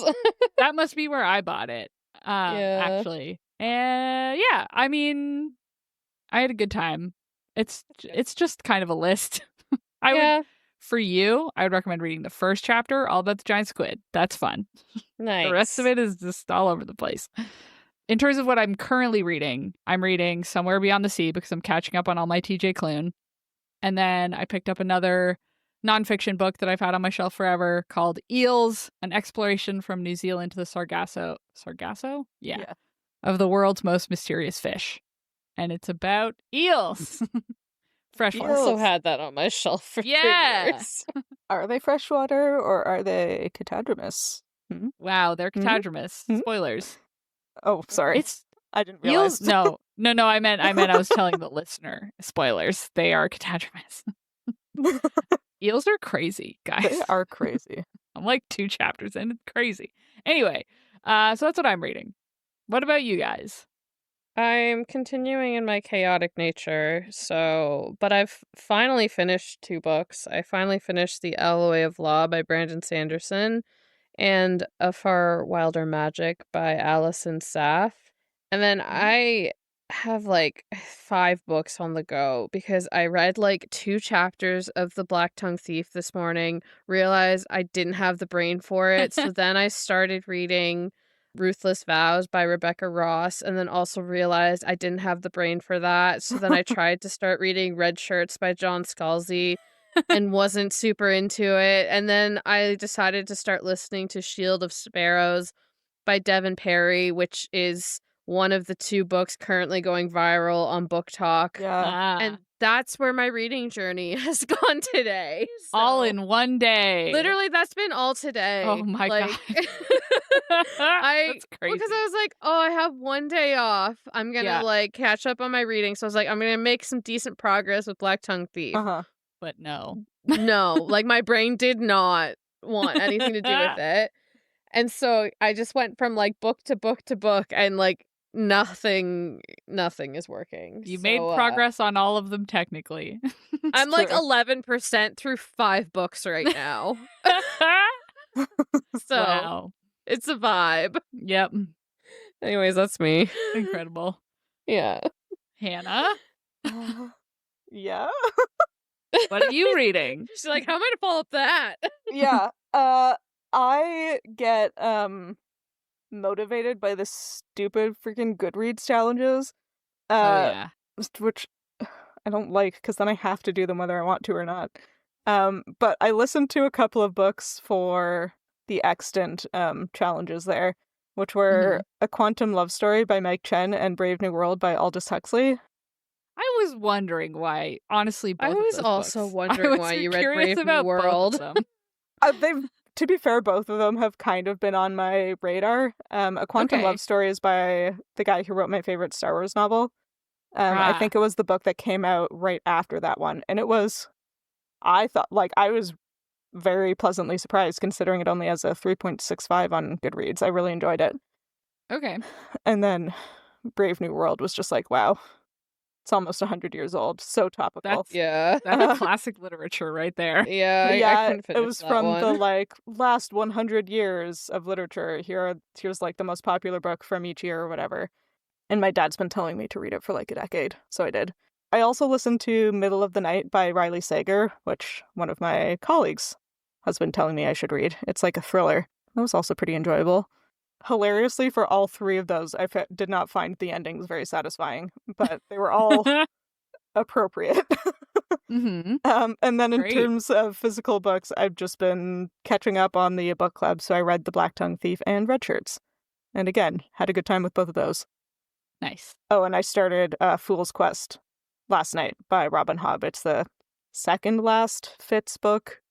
Speaker 3: that must be where I bought it.
Speaker 2: Yeah.
Speaker 3: Actually, and yeah, I mean, I had a good time. It's just kind of a list. For you, I would recommend reading the first chapter, all about the giant squid. That's fun.
Speaker 2: Nice.
Speaker 3: The rest of it is just all over the place. In terms of what I'm currently reading, I'm reading Somewhere Beyond the Sea because I'm catching up on all my TJ Klune. And then I picked up another nonfiction book that I've had on my shelf forever called Eels, an exploration from New Zealand to the Sargasso? Yeah. Of the world's most mysterious fish. And it's about eels. Freshwater.
Speaker 2: I also had that on my shelf for 3 years.
Speaker 1: Are they freshwater or are they catadromous?
Speaker 3: Wow, they're catadromous. Spoilers.
Speaker 1: Oh, sorry. I didn't realize.
Speaker 3: Eels? No, I meant I was telling the listener. Spoilers. They are catadromous. Eels are crazy, guys.
Speaker 1: They are crazy.
Speaker 3: I'm like 2 chapters in. It's crazy. Anyway, so that's what I'm reading. What about you guys?
Speaker 2: I'm continuing in my chaotic nature, but I've finally finished 2 books. I finally finished The Alloy of Law by Brandon Sanderson and A Far Wilder Magic by Alison Saff. And then I have like 5 books on the go because I read like 2 chapters of The Black Tongue Thief this morning, realized I didn't have the brain for it. So then I started reading Ruthless Vows by Rebecca Ross, and then also realized I didn't have the brain for that. So then I tried to start reading Red Shirts by John Scalzi and wasn't super into it. And then I decided to start listening to Shield of Sparrows by Devin Perry, which is one of the 2 books currently going viral on Book Talk.
Speaker 1: Yeah.
Speaker 2: And that's where my reading journey has gone today.
Speaker 3: all
Speaker 2: So,
Speaker 3: in one day.
Speaker 2: literally, that's been all today.
Speaker 3: Oh my
Speaker 2: like,
Speaker 3: God.
Speaker 2: That's
Speaker 3: crazy.
Speaker 2: Because I was like, oh, I have one day off. I'm gonna
Speaker 3: Yeah.
Speaker 2: like catch up on my reading. So I was like, I'm gonna make some decent progress with Black Tongue Thief.
Speaker 1: Uh-huh.
Speaker 3: But no.
Speaker 2: No, like my brain did not want anything to do with it. And so I just went from like book to book to book, and like nothing is working.
Speaker 3: You
Speaker 2: So,
Speaker 3: made progress on all of them technically.
Speaker 2: I'm like
Speaker 1: true.
Speaker 2: 11% through 5 books right now. So
Speaker 3: Wow.
Speaker 2: it's a vibe.
Speaker 3: Yep.
Speaker 2: Anyways, that's me.
Speaker 3: Incredible.
Speaker 2: Yeah.
Speaker 3: Hannah,
Speaker 1: Yeah.
Speaker 3: what are you reading?
Speaker 2: She's like, how am I to follow up that?
Speaker 1: Yeah. I get motivated by the stupid freaking Goodreads challenges.
Speaker 3: Oh yeah.
Speaker 1: Which I don't like, because then I have to do them whether I want to or not. But I listened to a couple of books for the extant challenges there, which were A Quantum Love Story by Mike Chen and Brave New World by Aldous Huxley.
Speaker 3: I was wondering why. Honestly, both
Speaker 2: I
Speaker 3: of
Speaker 2: was
Speaker 3: those
Speaker 2: also
Speaker 3: books.
Speaker 2: wondering
Speaker 3: I was
Speaker 2: why you read
Speaker 3: curious
Speaker 2: Brave New
Speaker 3: about both of
Speaker 2: World.
Speaker 3: them.
Speaker 1: They've, to be fair, both of them have kind of been on my radar. A Quantum
Speaker 3: Okay.
Speaker 1: Love Story is by the guy who wrote my favorite Star Wars novel. I think it was the book that came out right after that one. And it was, I was very pleasantly surprised, considering it only has a 3.65 on Goodreads. I really enjoyed it.
Speaker 3: Okay.
Speaker 1: And then Brave New World was just like, wow, it's almost 100 years old. So topical.
Speaker 2: Yeah.
Speaker 3: That's classic literature right there.
Speaker 2: Yeah. I
Speaker 1: Yeah,
Speaker 2: couldn't finish
Speaker 1: it was
Speaker 2: that
Speaker 1: from
Speaker 2: one.
Speaker 1: the like last 100 years of literature. Here's like the most popular book from each year or whatever. And my dad's been telling me to read it for like a decade, so I did. I also listened to Middle of the Night by Riley Sager, which one of my colleagues has been telling me I should read. It's like a thriller. That was also pretty enjoyable. Hilariously, for all 3 of those, I did not find the endings very satisfying, but they were all appropriate.
Speaker 3: Mm-hmm.
Speaker 1: And then in
Speaker 3: Great.
Speaker 1: terms of physical books, I've just been catching up on the book club, so I read The Black Tongue Thief and Red Shirts. And again, had a good time with both of those.
Speaker 3: Nice.
Speaker 1: Oh, and I started Fool's Quest last night by Robin Hobb. It's the second last Fitz book.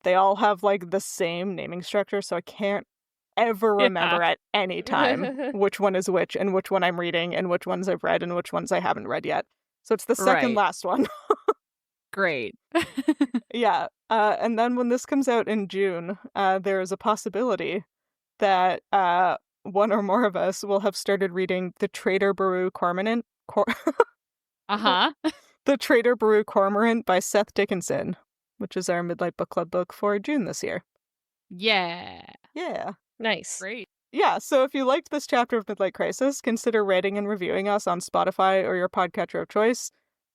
Speaker 1: They all have like the same naming structure, so I can't ever remember at any time which one is which and which one I'm reading and which ones I've read and which ones I haven't read yet. So it's the second
Speaker 3: Right.
Speaker 1: last one.
Speaker 3: Great.
Speaker 1: Yeah. And then when this comes out in June, there is a possibility that one or more of us will have started reading The Trader Baru Cormorant.
Speaker 3: Uh-huh.
Speaker 1: The Trader Baru Cormorant by Seth Dickinson, which is our Midlight Book Club book for June this year.
Speaker 3: Yeah.
Speaker 1: Yeah.
Speaker 2: Nice.
Speaker 3: Great.
Speaker 1: Yeah, so if you liked this chapter of Midlight Crisis, consider rating and reviewing us on Spotify or your podcatcher of choice.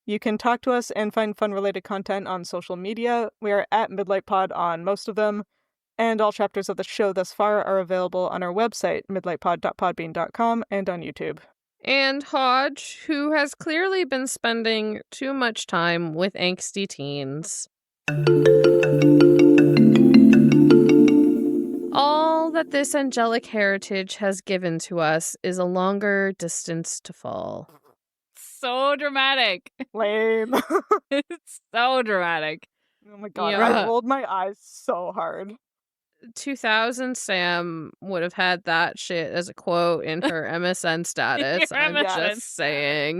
Speaker 1: You can talk to us and find fun-related content on social media. We are at Midlight Pod on most of them. And all chapters of the show thus far are available on our website, midlightpod.podbean.com, and on YouTube.
Speaker 2: And Hodge, who has clearly been spending too much time with angsty teens. All that this angelic heritage has given to us is a longer distance to fall.
Speaker 3: So dramatic.
Speaker 1: Lame.
Speaker 3: It's so dramatic.
Speaker 1: Oh my god,
Speaker 2: Yeah.
Speaker 1: I rolled my eyes so hard.
Speaker 2: 2000 Sam would have had that shit as a quote in her MSN status.
Speaker 3: Your
Speaker 2: I'm
Speaker 3: MSN
Speaker 2: just saying.